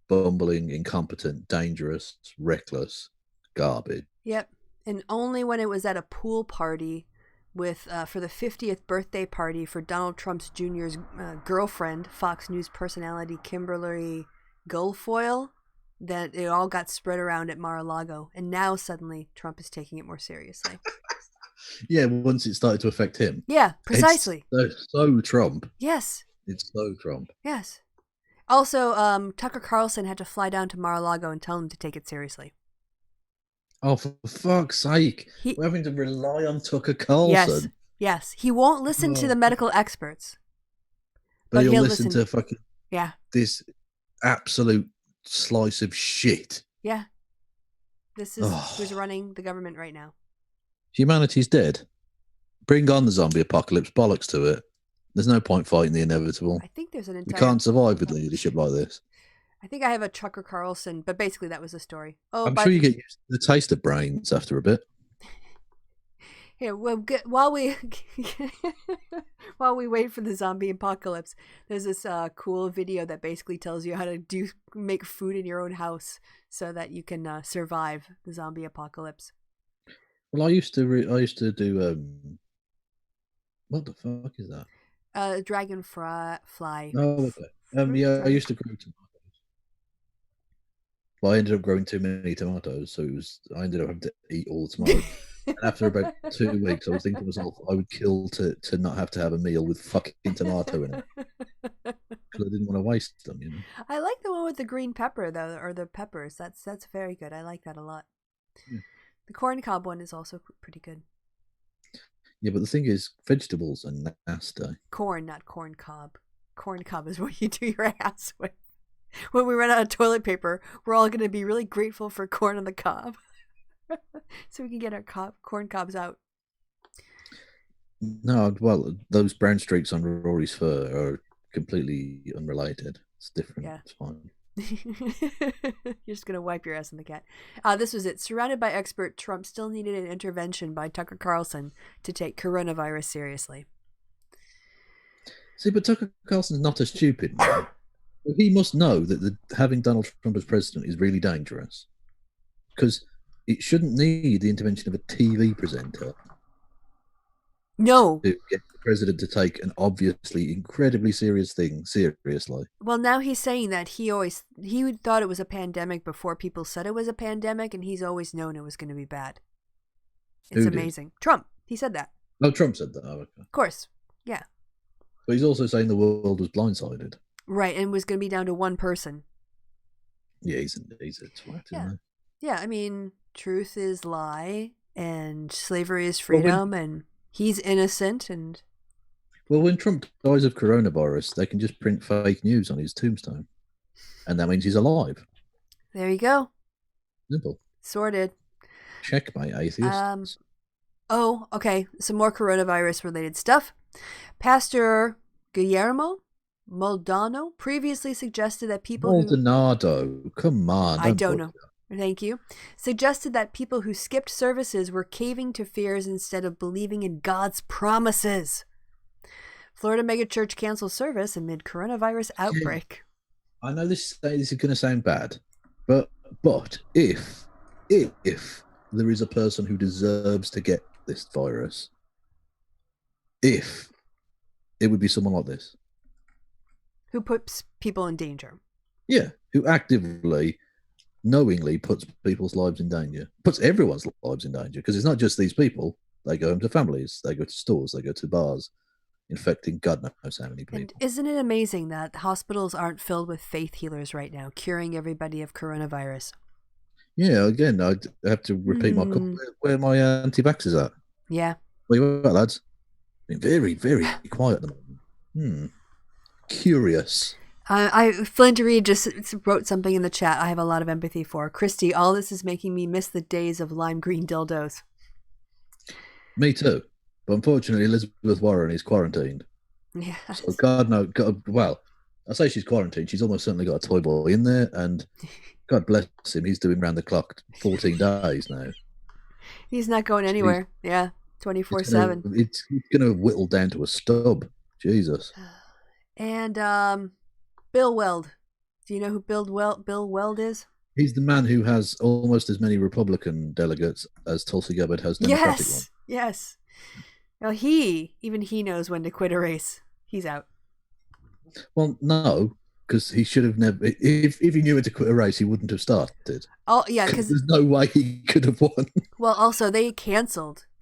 bumbling, incompetent, dangerous, reckless garbage. Yep. And only when it was at a pool party with for the 50th birthday party for Donald Trump's Jr.'s girlfriend, Fox News personality Kimberly Guilfoyle, that it all got spread around at Mar-a-Lago. And now suddenly Trump is taking it more seriously. Yeah, once it started to affect him. Yeah, precisely. It's so Trump. Yes. It's so Trump. Yes. Also, Tucker Carlson had to fly down to Mar-a-Lago and tell him to take it seriously. Oh, for fuck's sake. We're having to rely on Tucker Carlson. Yes. He won't listen to the medical experts. But he'll listen to fucking yeah, this absolute slice of shit. Yeah. This is who's running the government right now. Humanity's dead. Bring on the zombie apocalypse. Bollocks to it. There's no point fighting the inevitable. I think there's an We entire... can't survive with leadership like this. I think I have a Tucker Carlson, but basically that was the story. Oh, I'm sure you get used to the taste of brains after a bit. Here, well, while we wait for the zombie apocalypse, there's this cool video that basically tells you how to make food in your own house so that you can survive the zombie apocalypse. Well, I used to do what the fuck is that? Dragonfly. Oh, okay. Yeah, I used to grow tomatoes. But I ended up growing too many tomatoes, so I ended up having to eat all the tomatoes. And after about 2 weeks, I was thinking to myself, I would kill to not have to have a meal with fucking tomato in it. Because I didn't want to waste them, you know. I like the one with the green pepper, though, or the peppers. That's very good. I like that a lot. Yeah. The corn cob one is also pretty good. Yeah, but the thing is, vegetables are nasty. Corn, not corn cob. Corn cob is what you do your ass with. When we run out of toilet paper, we're all going to be really grateful for corn on the cob. So we can get our corn cobs out. No, well, those brown streaks on Rory's fur are completely unrelated. It's different. Yeah. It's fine. You're just going to wipe your ass on the cat. This was it. Surrounded by expert, Trump still needed an intervention by Tucker Carlson to take coronavirus seriously. See, but Tucker Carlson's not a stupid man. He must know that having Donald Trump as president is really dangerous. Because it shouldn't need the intervention of a TV presenter. No. To get the president to take an obviously incredibly serious thing seriously. Well, now he's saying that he thought it was a pandemic before people said it was a pandemic, and he's always known it was going to be bad. It's amazing. Trump, he said that. No, Trump said that. Oh, okay. Of course, yeah. But he's also saying the world was blindsided. Right, and was going to be down to one person. Yeah, he's a twat, yeah. Isn't he? Yeah, I mean, truth is lie, and slavery is freedom, and he's innocent, and... Well, when Trump dies of coronavirus, they can just print fake news on his tombstone. And that means he's alive. There you go. Simple. Sorted. Checkmate, atheists. Okay. Some more coronavirus-related stuff. Pastor Guillermo Maldonado previously suggested that people Maldonado, come on. I don't know. Thank you. Suggested that people who skipped services were caving to fears instead of believing in God's promises. Florida megachurch cancels service amid coronavirus outbreak. I know this is going to sound bad, but if there is a person who deserves to get this virus, if it would be someone like this. Who puts people in danger. Yeah, who actively, knowingly puts people's lives in danger. Puts everyone's lives in danger, because it's not just these people. They go home to families, they go to stores, they go to bars, infecting God knows how many people. And isn't it amazing that hospitals aren't filled with faith healers right now, curing everybody of coronavirus? Yeah, again, I have to repeat my comment. Where my anti-vaxxers at? Yeah. Where you at, lads? Been very, very quiet at the moment. Curious. Flint Reed just wrote something in the chat I have a lot of empathy for. Kristi, all this is making me miss the days of lime green dildos. Me too. But unfortunately, Elizabeth Warren is quarantined. Yeah. So well, I say she's quarantined. She's almost certainly got a toy boy in there, and God bless him, he's doing round the clock 14 days now. He's not going anywhere. Yeah, 24/7. It's going to whittle down to a stub. Jesus. And Bill Weld. Do you know who Bill Weld is? He's the man who has almost as many Republican delegates as Tulsi Gabbard has Democratic ones. Yes. Well, he knows when to quit a race. He's out. Well, no, because he should have never. If he knew when to quit a race, he wouldn't have started. Oh, yeah, because there's no way he could have won. Well, also they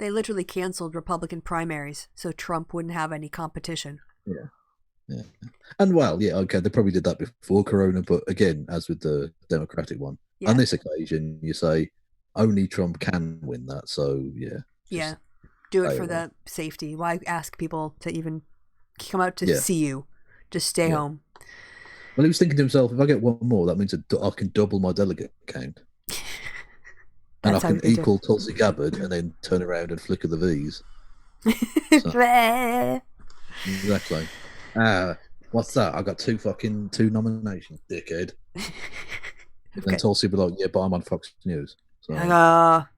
literally canceled Republican primaries, so Trump wouldn't have any competition. Yeah. And they probably did that before Corona, but again, as with the Democratic one, on this occasion, you say only Trump can win that. So do it for the safety. Why ask people to even come out to see you? Just stay home. Well, he was thinking to himself, if I get one more, that means I can double my delegate count. And I can equal Tulsi Gabbard and then turn around and flicker the V's. Exactly. What's that? I got two nominations, dickhead. And then Tulsi will be like, yeah, but I'm on Fox News. So.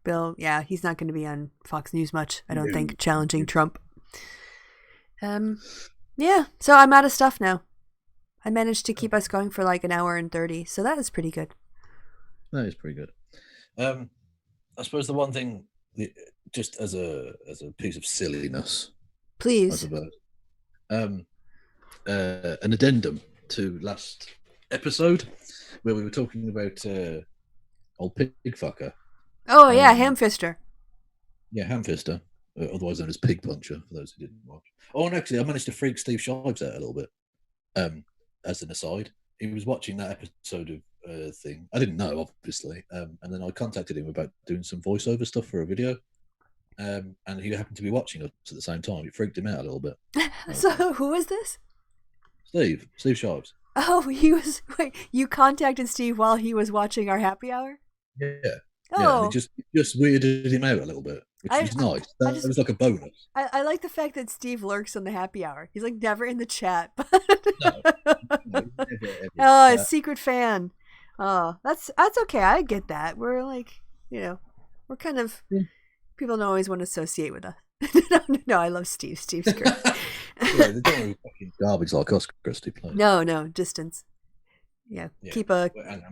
Bill, he's not going to be on Fox News much, I don't think, challenging Trump. So I'm out of stuff now. I managed to keep us going for like an hour and 30, so that is pretty good. That is pretty good. I suppose the one thing, just as a piece of silliness, please, I suppose, an addendum to last episode. where we were talking about old pig fucker. Oh yeah, Hamfister. Yeah, Hamfister, otherwise known as Pig Puncher, for those who didn't watch. Oh, and actually, I managed to freak Steve Shives out a little bit. As an aside, he was watching that episode of thing. I didn't know, obviously, and then I contacted him about doing some voiceover stuff for a video. And he happened to be watching us at the same time. It freaked him out a little bit. So who is this? Steve Shives. Oh, wait, you contacted Steve while he was watching our happy hour? Yeah. Oh. Yeah, and it just weirded him out a little bit, which was nice. That was like a bonus. I like the fact that Steve lurks on the happy hour. He's like never in the chat. No, oh, a secret fan. Oh, that's okay. I get that. We're like, we're kind of people don't always want to associate with us. No, I love Steve. Steve's great. Yeah, they don't want to be fucking garbage like us, Kristi. Please. No, distance. Yeah, keep a. I'm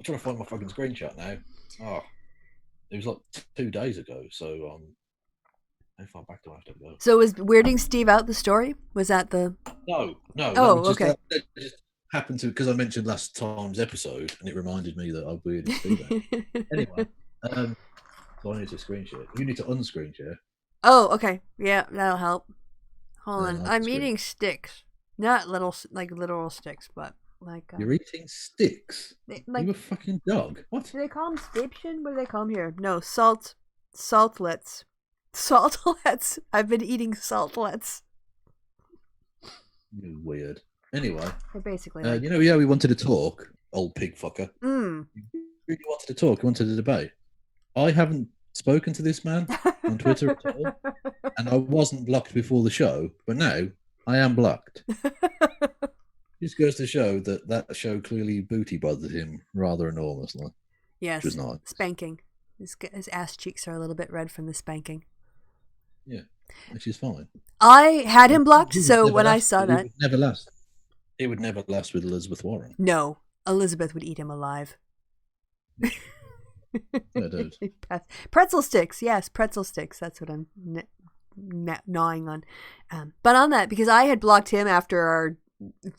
trying to find my fucking screenshot now. Oh, it was like 2 days ago. So how far back do I have to go? So was weirding Steve out the story? Was that the? No. Oh, okay. That just happened to because I mentioned last time's episode, and it reminded me that I weirded Steve out. Anyway, so I need to screen share. You need to unscreen share. Oh, okay. Yeah, that'll help. Hold on. I'm screen. eating sticks, not literal sticks, but like. You're eating sticks. Like you a fucking dog. What? Do they call them Stäbchen? What do they call them here? No, saltlets. Saltlets. I've been eating saltlets. You're weird. Anyway, They're basically. We wanted to talk, old pig fucker. You really wanted to talk. You wanted to debate. I haven't spoken to this man on Twitter at all, and I wasn't blocked before the show, but now I am blocked. This goes to show that show clearly booty bothered him rather enormously. Yes, which was nice. Spanking. His ass cheeks are a little bit red from the spanking. Yeah, which is fine. I had him blocked, so when I saw that, it would never last. It would never last with Elizabeth Warren. No, Elizabeth would eat him alive. Yeah, it is. Pretzel sticks, yes, pretzel sticks. That's what I'm gnawing on. But on that, because I had blocked him after our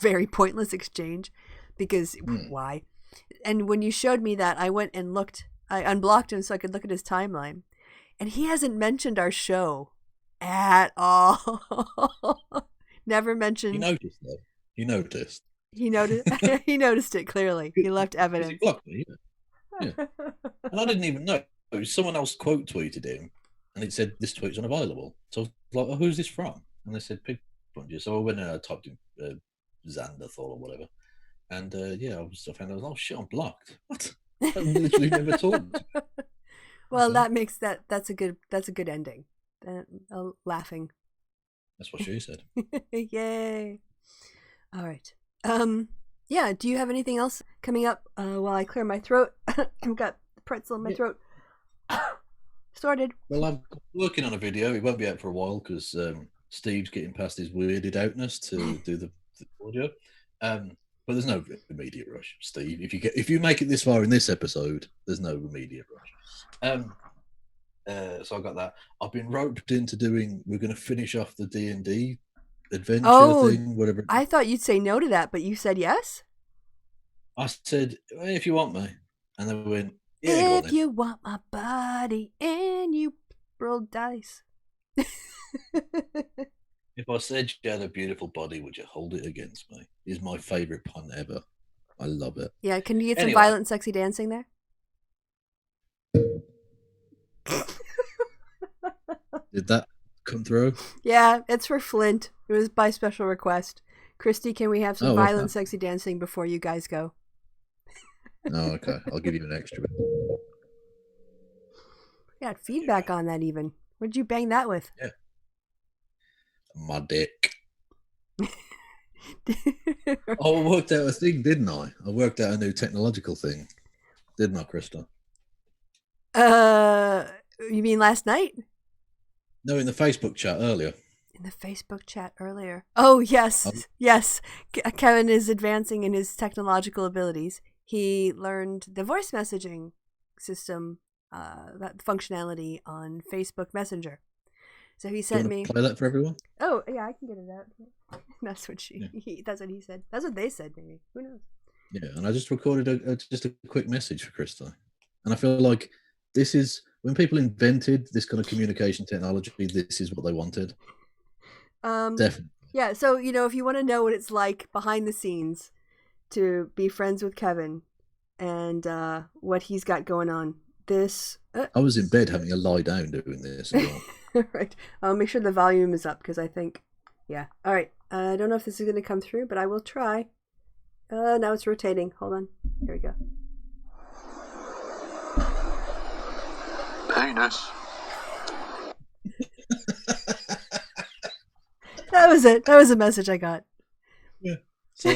very pointless exchange, because why? And when you showed me that, I went and looked. I unblocked him so I could look at his timeline, and he hasn't mentioned our show at all. Never mentioned. You noticed though. You noticed. He noticed. He noticed it clearly. He left evidence. He blocked me. Yeah. And I didn't even know. Someone else quote tweeted him, and it said this tweet's unavailable. So I was like, oh, "Who's this from?" And they said Pig Puncher. So I went and I typed in Xanderthal or whatever, and I found out. Oh shit, I'm blocked. What? I literally never talked. Well, that makes that's a good ending. Laughing. That's what she said. Yay! All right. Yeah. Do you have anything else coming up while I clear my throat? I've got pretzel in my throat. Sorted. Well, I'm working on a video. It won't be out for a while because Steve's getting past his weirded outness to do the audio. But there's no immediate rush, Steve. If you make it this far in this episode, there's no immediate rush. So I got that. I've been roped into doing. We're going to finish off the D&D adventure thing, whatever. I thought you'd say no to that, but you said yes. I said, if you want me, and then we went. Yeah, if you want my body and you roll dice. If I said you had a beautiful body, would you hold it against me? Is my favourite pun ever. I love it. Yeah, can you get some violent, sexy dancing there? Did that come through? Yeah, it's for Flint. It was by special request. Kristi, can we have some violent, sexy dancing before you guys go? Oh, okay. I'll give you an extra bit. I got feedback on that even. What'd you bang that with? Yeah. My dick. I worked out a thing, didn't I? I worked out a new technological thing. Didn't I, Krista? You mean last night? No, in the Facebook chat earlier. In the Facebook chat earlier. Oh, yes. Yes. Kevin is advancing in his technological abilities. He learned the voice messaging system, that functionality on Facebook Messenger. So he sent me. Play that for everyone. Oh yeah, I can get it out. That's what that's what he said. That's what they said. Maybe, who knows? Yeah, and I just recorded just a quick message for Kristi. And I feel like this is when people invented this kind of communication technology, this is what they wanted. Definitely. Yeah, so, if you want to know what it's like behind the scenes to be friends with Kevin and what he's got going on, this... I was in bed having a lie down doing this as well. Right. I'll make sure the volume is up because I think... Yeah. All right. I don't know if this is going to come through, but I will try. Now it's rotating. Hold on. Here we go. Penis. That was it. That was the message I got. Yeah. So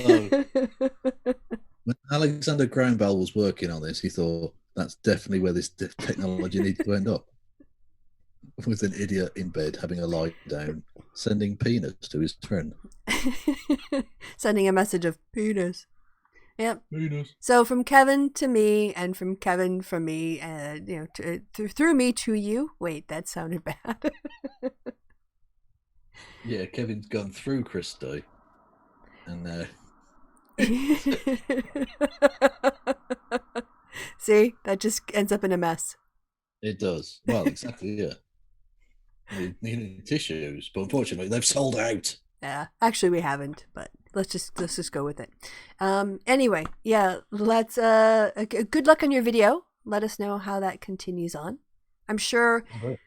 when Alexander Graham Bell was working on this, he thought that's definitely where this technology needs to end up. With an idiot in bed having a lie down, sending penis to his friend. Sending a message of penis. Yep. Penis. So from Kevin to me, and from Kevin from me, through me to you. Wait, that sounded bad. Yeah, Kevin's gone through Kristi, and see, that just ends up in a mess. It does. Well, exactly. Yeah. We needed tissues, but unfortunately, they've sold out. Yeah, actually, we haven't, but let's just go with it. Anyway, yeah, let's. Good luck on your video. Let us know how that continues on. I'm sure. Okay.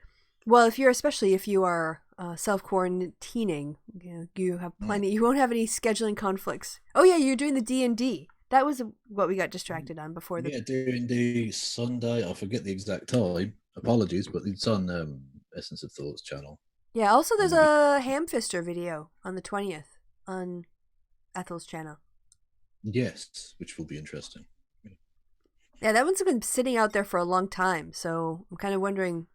Well, especially if you are self-quarantining, you have plenty. You won't have any scheduling conflicts. Oh yeah, you're doing the D&D. That was what we got distracted on before the. Yeah, D&D Sunday. I forget the exact time. Apologies, but it's on Essence of Thoughts channel. Yeah. Also, there's a Hamfister video on the 20th on Ethel's channel. Yes, which will be interesting. Yeah, that one's been sitting out there for a long time, so I'm kind of wondering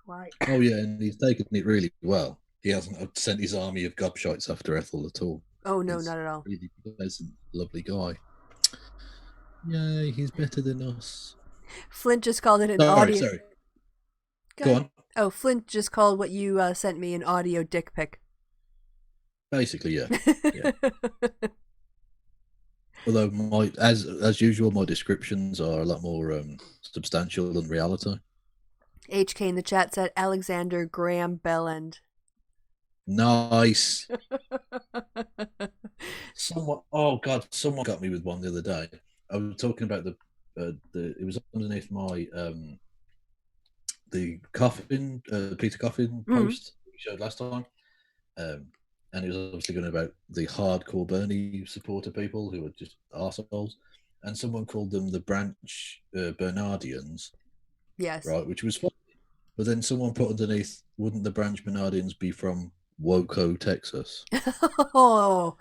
why. Oh yeah, and he's taken it really well. He hasn't sent his army of gobshites after Ethel at all. Oh no, not at all. Really pleasant, lovely guy. Yay, he's better than us. Flint just called it an audio. Sorry. Go on. Oh, Flint just called what you sent me an audio dick pic. Basically, yeah. Yeah. Although as usual, my descriptions are a lot more substantial than reality. HK in the chat said Alexander Graham Bellend. Nice. Someone got me with one the other day. I was talking about it was underneath my the Coffin Peter Coffin post we showed last time, and it was obviously going about the hardcore Bernie supporter people who were just arseholes, and someone called them the Branch Bernardians. Yes. Right, which was funny. But then someone put underneath, wouldn't the Branch Bernardians be from Waco, Texas? Oh,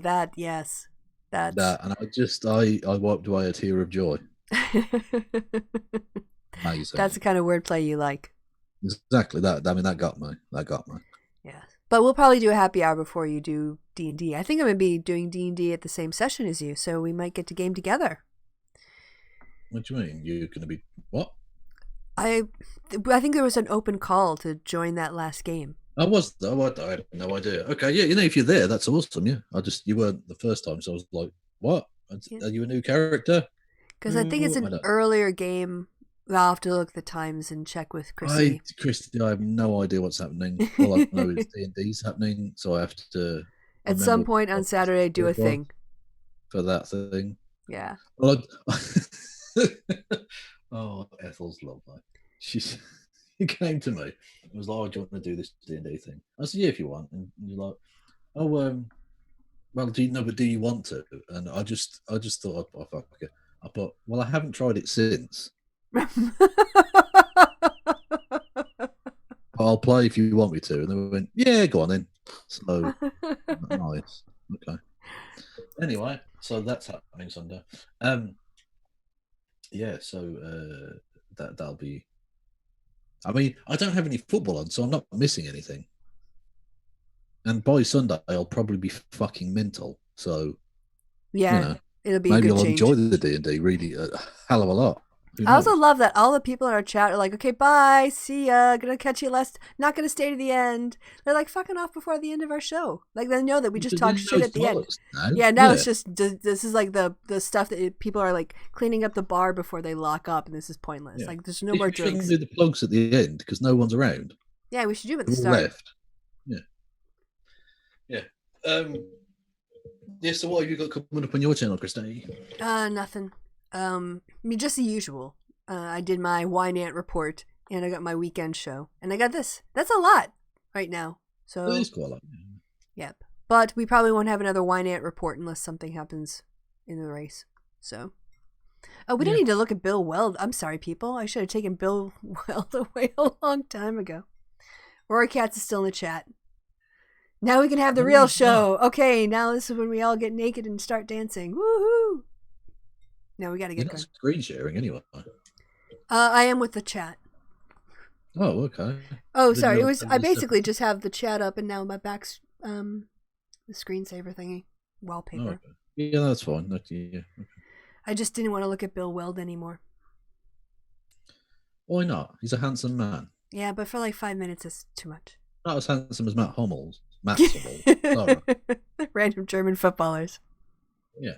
that, yes. That's... That, and I wiped away a tear of joy. Amazing. That's the kind of wordplay you like. Exactly that. I mean, that got me. Yeah. But we'll probably do a happy hour before you do D&D. I think I'm going to be doing D&D at the same session as you, so we might get to game together. What do you mean? You're going to be what? I think there was an open call to join that last game. I had no idea. Okay, yeah, if you're there, that's awesome. Yeah, you weren't the first time, so I was like, what? Are you a new character? Because I think it's an earlier game. I'll have to look at the times and check with Kristi. Kristi, I have no idea what's happening. All I know is D&D's happening, so I have to... At some point on Saturday, do a thing. For that thing. Yeah. Well, oh, Ethel's lovely. She came to me and was like, do you want to do this D&D thing? I said, yeah, if you want. And you're like, oh, well, do you want to? And I just thought, oh, fuck it. I thought, well, I haven't tried it since. I'll play if you want me to. And they went, yeah, go on then. So, nice. Okay. Anyway, so that's happening Sunday. Yeah, so that'll be... I mean, I don't have any football on, so I'm not missing anything. And by Sunday, I'll probably be fucking mental. So, yeah, it'll be maybe a good I'll change. enjoy the D&D really a hell of a lot. I also love that all the people in our chat are like, okay, bye, see ya, gonna catch you not gonna stay to the end. They're like fucking off before the end of our show. Like they know that we just talk shit at the end. Now it's just, this is like the stuff that people are like cleaning up the bar before they lock up, and this is pointless. Like there's no more drinks. We shouldn't do the plugs at the end because no one's around. Yeah, we should do it at the start. Left. Yeah. Yeah, so what have you got coming up on your channel, Kristi? Nothing. I mean, just the usual. I did my Wine Ant report, and I got my weekend show, and I got this. That's a lot right now. So that is quite a lot. Yep. But we probably won't have another Wine Ant report unless something happens in the race. So, we didn't need to look at Bill Weld. I'm sorry, people. I should have taken Bill Weld away a long time ago. Rory Katz is still in the chat. Now we can have the real show. Okay, now this is when we all get naked and start dancing. Woohoo! No, we got to get going. Screen sharing anyway. I am with the chat. Oh, okay. Oh, sorry. I basically just have the chat up, and now my back's the screensaver thingy wallpaper. Oh, okay. Yeah, that's fine. Okay. I just didn't want to look at Bill Weld anymore. Why not? He's a handsome man. Yeah, but for like 5 minutes, it's too much. Not as handsome as Matt Hummels. Matt Hummels. Sorry. Random German footballers. Yeah.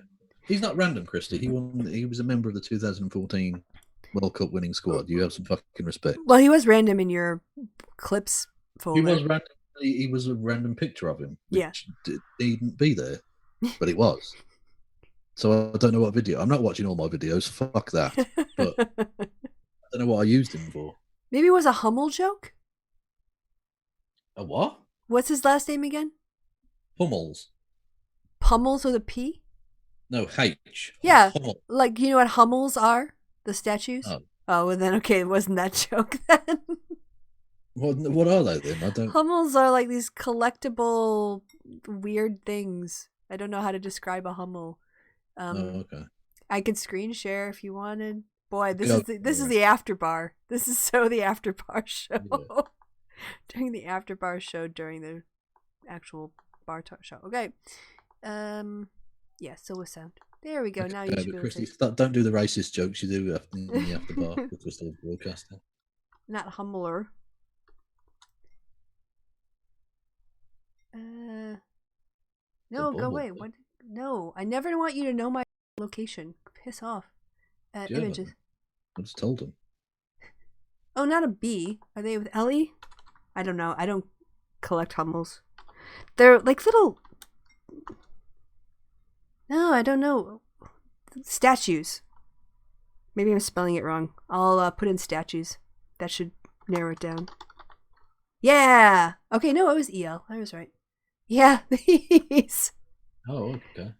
He's not random, Kristi. He was a member of the 2014 World Cup winning squad. You have some fucking respect. Well, he was random in your clips folder. He was random. He was a random picture of him. Yeah. He didn't be there, but it was. So I don't know what video. I'm not watching all my videos. Fuck that. But I don't know what I used him for. Maybe it was a Hummel joke? A what? What's his last name again? Hummels. Pummels with a P? No, H. Yeah. Hummel. Like, you know what Hummels are? The statues? Oh, well then, okay, it wasn't that joke then. What are they then? I don't. Hummels are like these collectible weird things. I don't know how to describe a Hummel. Okay. I could screen share if you wanted. Boy, this is the after bar. This is so the after bar show. Yeah. During the after bar show during the actual bar talk show. Okay. Yeah, still with sound. There we go. Okay, now you should be able to... Don't do the racist jokes you do in the after bar because we're still broadcasting. Not Hummler. No, go away. What? No, I never want you to know my location. Piss off. Images. I just told him. Oh, not a B. Are they with Ellie? I don't know. I don't collect Hummels. They're like little... No, I don't know. Statues. Maybe I'm spelling it wrong. I'll put in statues. That should narrow it down. Yeah! Okay, no, it was EL. I was right. Yeah, these. Oh, okay.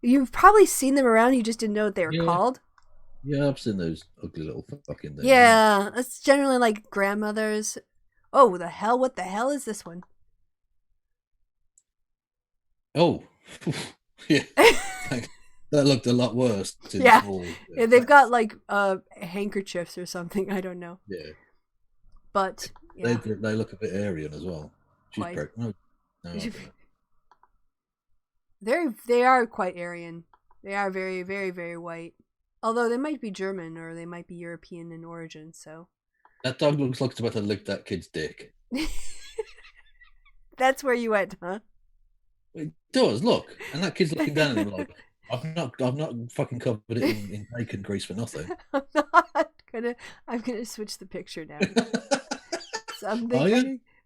You've probably seen them around. You just didn't know what they were called. Yeah, I've seen those ugly little fucking things. Yeah, it's generally like grandmothers. Oh, the hell! What the hell is this one? Oh, yeah. That looked a lot worse. Yeah, they've got like handkerchiefs or something. I don't know. Yeah, but yeah. they look a bit Aryan as well. She's pregnant. No. They are quite Aryan. They are very, very, very white. Although they might be German or they might be European in origin. So that dog looks like it's about to lick that kid's dick. That's where you went, huh? It does, look, and that kid's looking down at him like, I've not fucking covered it in bacon grease for nothing. I'm gonna switch the picture now.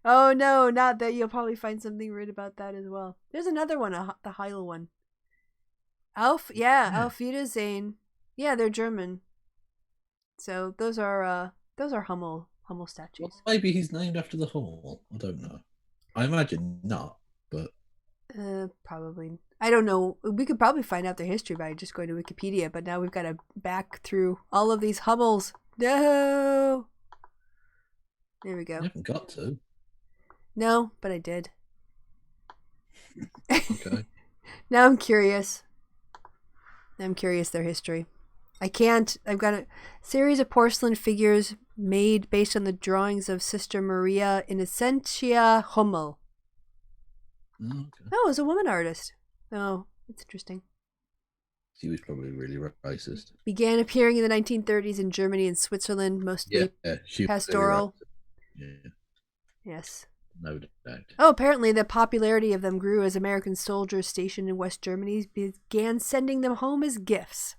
Oh no, not that. You'll probably find something rude about that as well. There's another one, the Heil one. Auf Wiedersehen. Yeah, they're German. So those are Hummel statues. Well, maybe he's named after the Hummel. I don't know. I imagine not, but probably. I don't know. We could probably find out their history by just going to Wikipedia, but now we've got to back through all of these Hummels. No. There we go. You haven't got to. No, but I did. Okay. Now I'm curious. Their history. I've got a series of porcelain figures made based on the drawings of Sister Maria Innocentia Hummel. Oh, okay. Oh, it was a woman artist. Oh, it's interesting. She was probably really racist. Began appearing in the 1930s in Germany and Switzerland, mostly she was pastoral. very racist. Yeah, yes. No doubt. Oh, apparently the popularity of them grew as American soldiers stationed in West Germany began sending them home as gifts.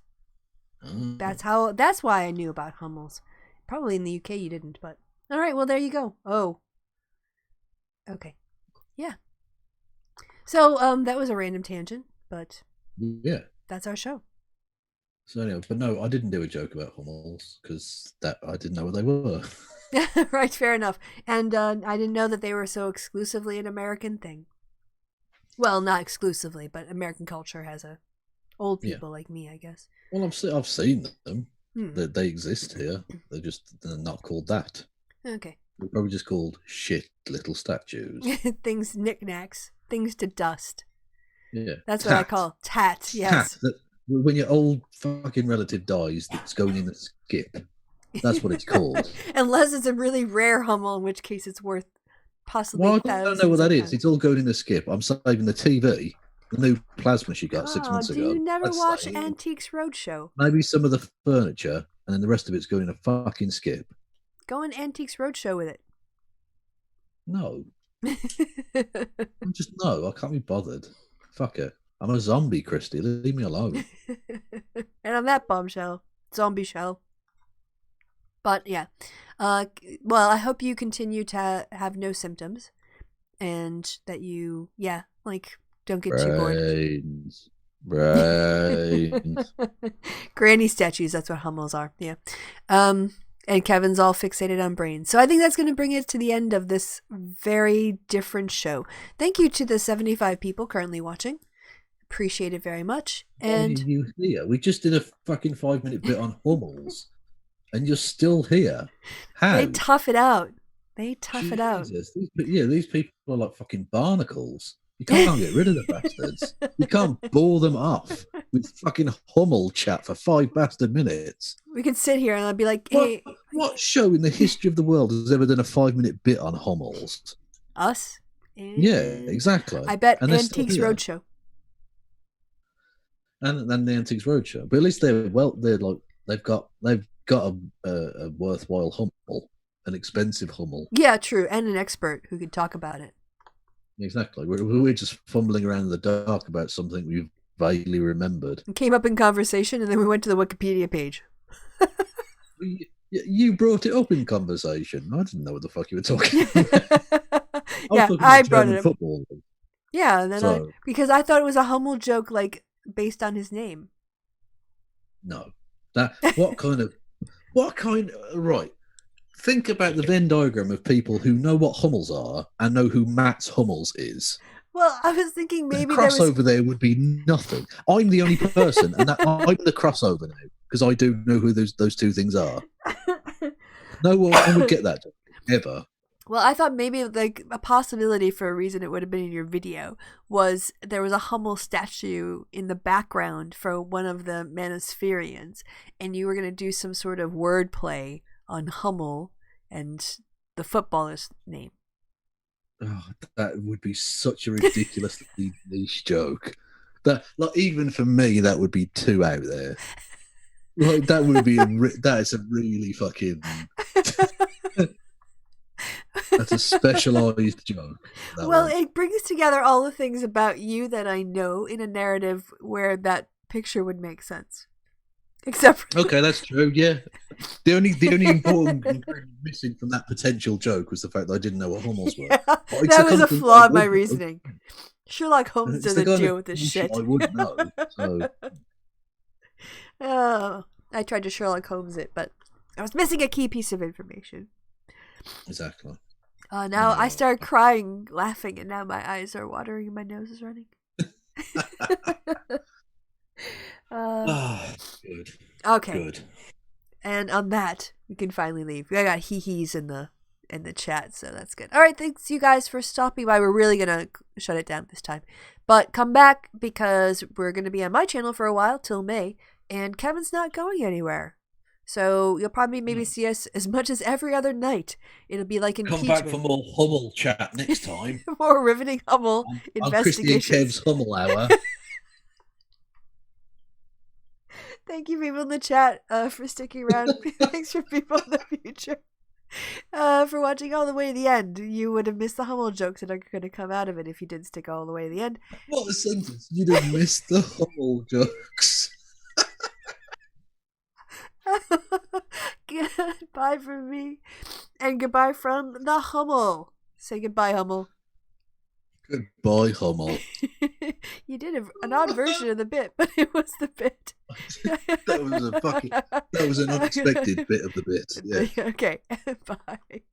Oh. That's why I knew about Hummels. Probably in the UK you didn't, but all right, well there you go. Oh. Okay. Yeah. So, that was a random tangent, but yeah, that's our show. So anyway, but no, I didn't do a joke about Hummels because I didn't know what they were. Right, fair enough. And I didn't know that they were so exclusively an American thing. Well, not exclusively, but American culture has old people like me, I guess. Well, I've seen them. They exist here. They're not called that. Okay. They're probably just called shit little statues. Things, knickknacks, things to dust. Yeah. That's what I call tat, yes. Tat, when your old fucking relative dies, that's going in a skip. That's what it's called. Unless it's a really rare Hummel, in which case it's worth possibly thousands. I don't know what that is. It's all going in the skip. I'm saving the TV, the new plasma she got 6 months ago. Do you never watch Antiques Roadshow? Maybe some of the furniture, and then the rest of it's going in a fucking skip. Go on Antiques Roadshow with it. No. No, I can't be bothered. Fuck it. I'm a zombie, Kristi. Leave me alone. And on that bombshell, zombie shell. But yeah. Well, I hope you continue to have no symptoms. And that you, don't get too bored. Brains. Granny statues, that's what Hummels are. Yeah. And Kevin's all fixated on brains. So I think that's going to bring it to the end of this very different show. Thank you to the 75 people currently watching. Appreciate it very much. And why are you here? We just did a fucking 5-minute bit on Hummels, and you're still here. How? They tough it out. It out. These people are like fucking barnacles. You can't get rid of the bastards. You can't bore them off with fucking Hummel chat for 5 bastard minutes. We could sit here and I'd be like, hey. What show in the history of the world has ever done a 5-minute bit on Hummels? Us? Yeah, exactly. I bet Antiques Roadshow. And then the Antiques Roadshow. But at least they've got a worthwhile Hummel, an expensive Hummel. Yeah, true. And an expert who could talk about it. Exactly. We're just fumbling around in the dark about something we've vaguely remembered. It came up in conversation, and then we went to the Wikipedia page. You brought it up in conversation. I didn't know what the fuck you were talking about. I brought it up. Football. Yeah, and then because I thought it was a Hummel joke, based on his name. No, what kind of right? Think about the Venn diagram of people who know what Hummels are and know who Mats Hummels is. Well, I was thinking maybe the crossover there would be nothing. I'm the only person, and I'm the crossover now because I do know who those two things are. No one would get that ever. Well, I thought maybe a possibility for a reason it would have been in your video was there was a Hummel statue in the background for one of the Manospherians, and you were going to do some sort of wordplay on Hummel and the footballer's name. Oh, that would be such a ridiculously niche joke. That, even for me, that would be too out there. That would be that is a really fucking. That's a specialized joke. Well, it brings together all the things about you that I know in a narrative where that picture would make sense. Except for okay, that's true. Yeah, the only important ingredient missing from that potential joke was the fact that I didn't know what Hummels were. Yeah, that was a flaw in my reasoning. Sherlock Holmes doesn't deal with this shit. I wouldn't know. So. Oh, I tried to Sherlock Holmes it, but I was missing a key piece of information. Exactly. Now I started crying, laughing, and now my eyes are watering and my nose is running. Good. Okay. Good. And on that, we can finally leave. I got hee-hees in the chat, so that's good. All right, thanks you guys for stopping by. We're really gonna shut it down this time, but come back because we're gonna be on my channel for a while till May, and Kevin's not going anywhere. So you'll probably maybe see us as much as every other night. It'll be like impeachment. Come back for more Hummel chat next time. More riveting Hummel investigations. On Kristi and Kev's Hummel Hour. Thank you, people in the chat, for sticking around. Thanks for people in the future for watching all the way to the end. You would have missed the Hummel jokes that are going to come out of it if you did stick all the way to the end. What a sentence. You'd have missed the Hummel jokes. Goodbye from me. And goodbye from the Hummel. Say goodbye, Hummel. Goodbye, Hummel. You did an odd version of the bit, but it was the bit. That was an unexpected bit of the bit. Yeah. Okay. Bye.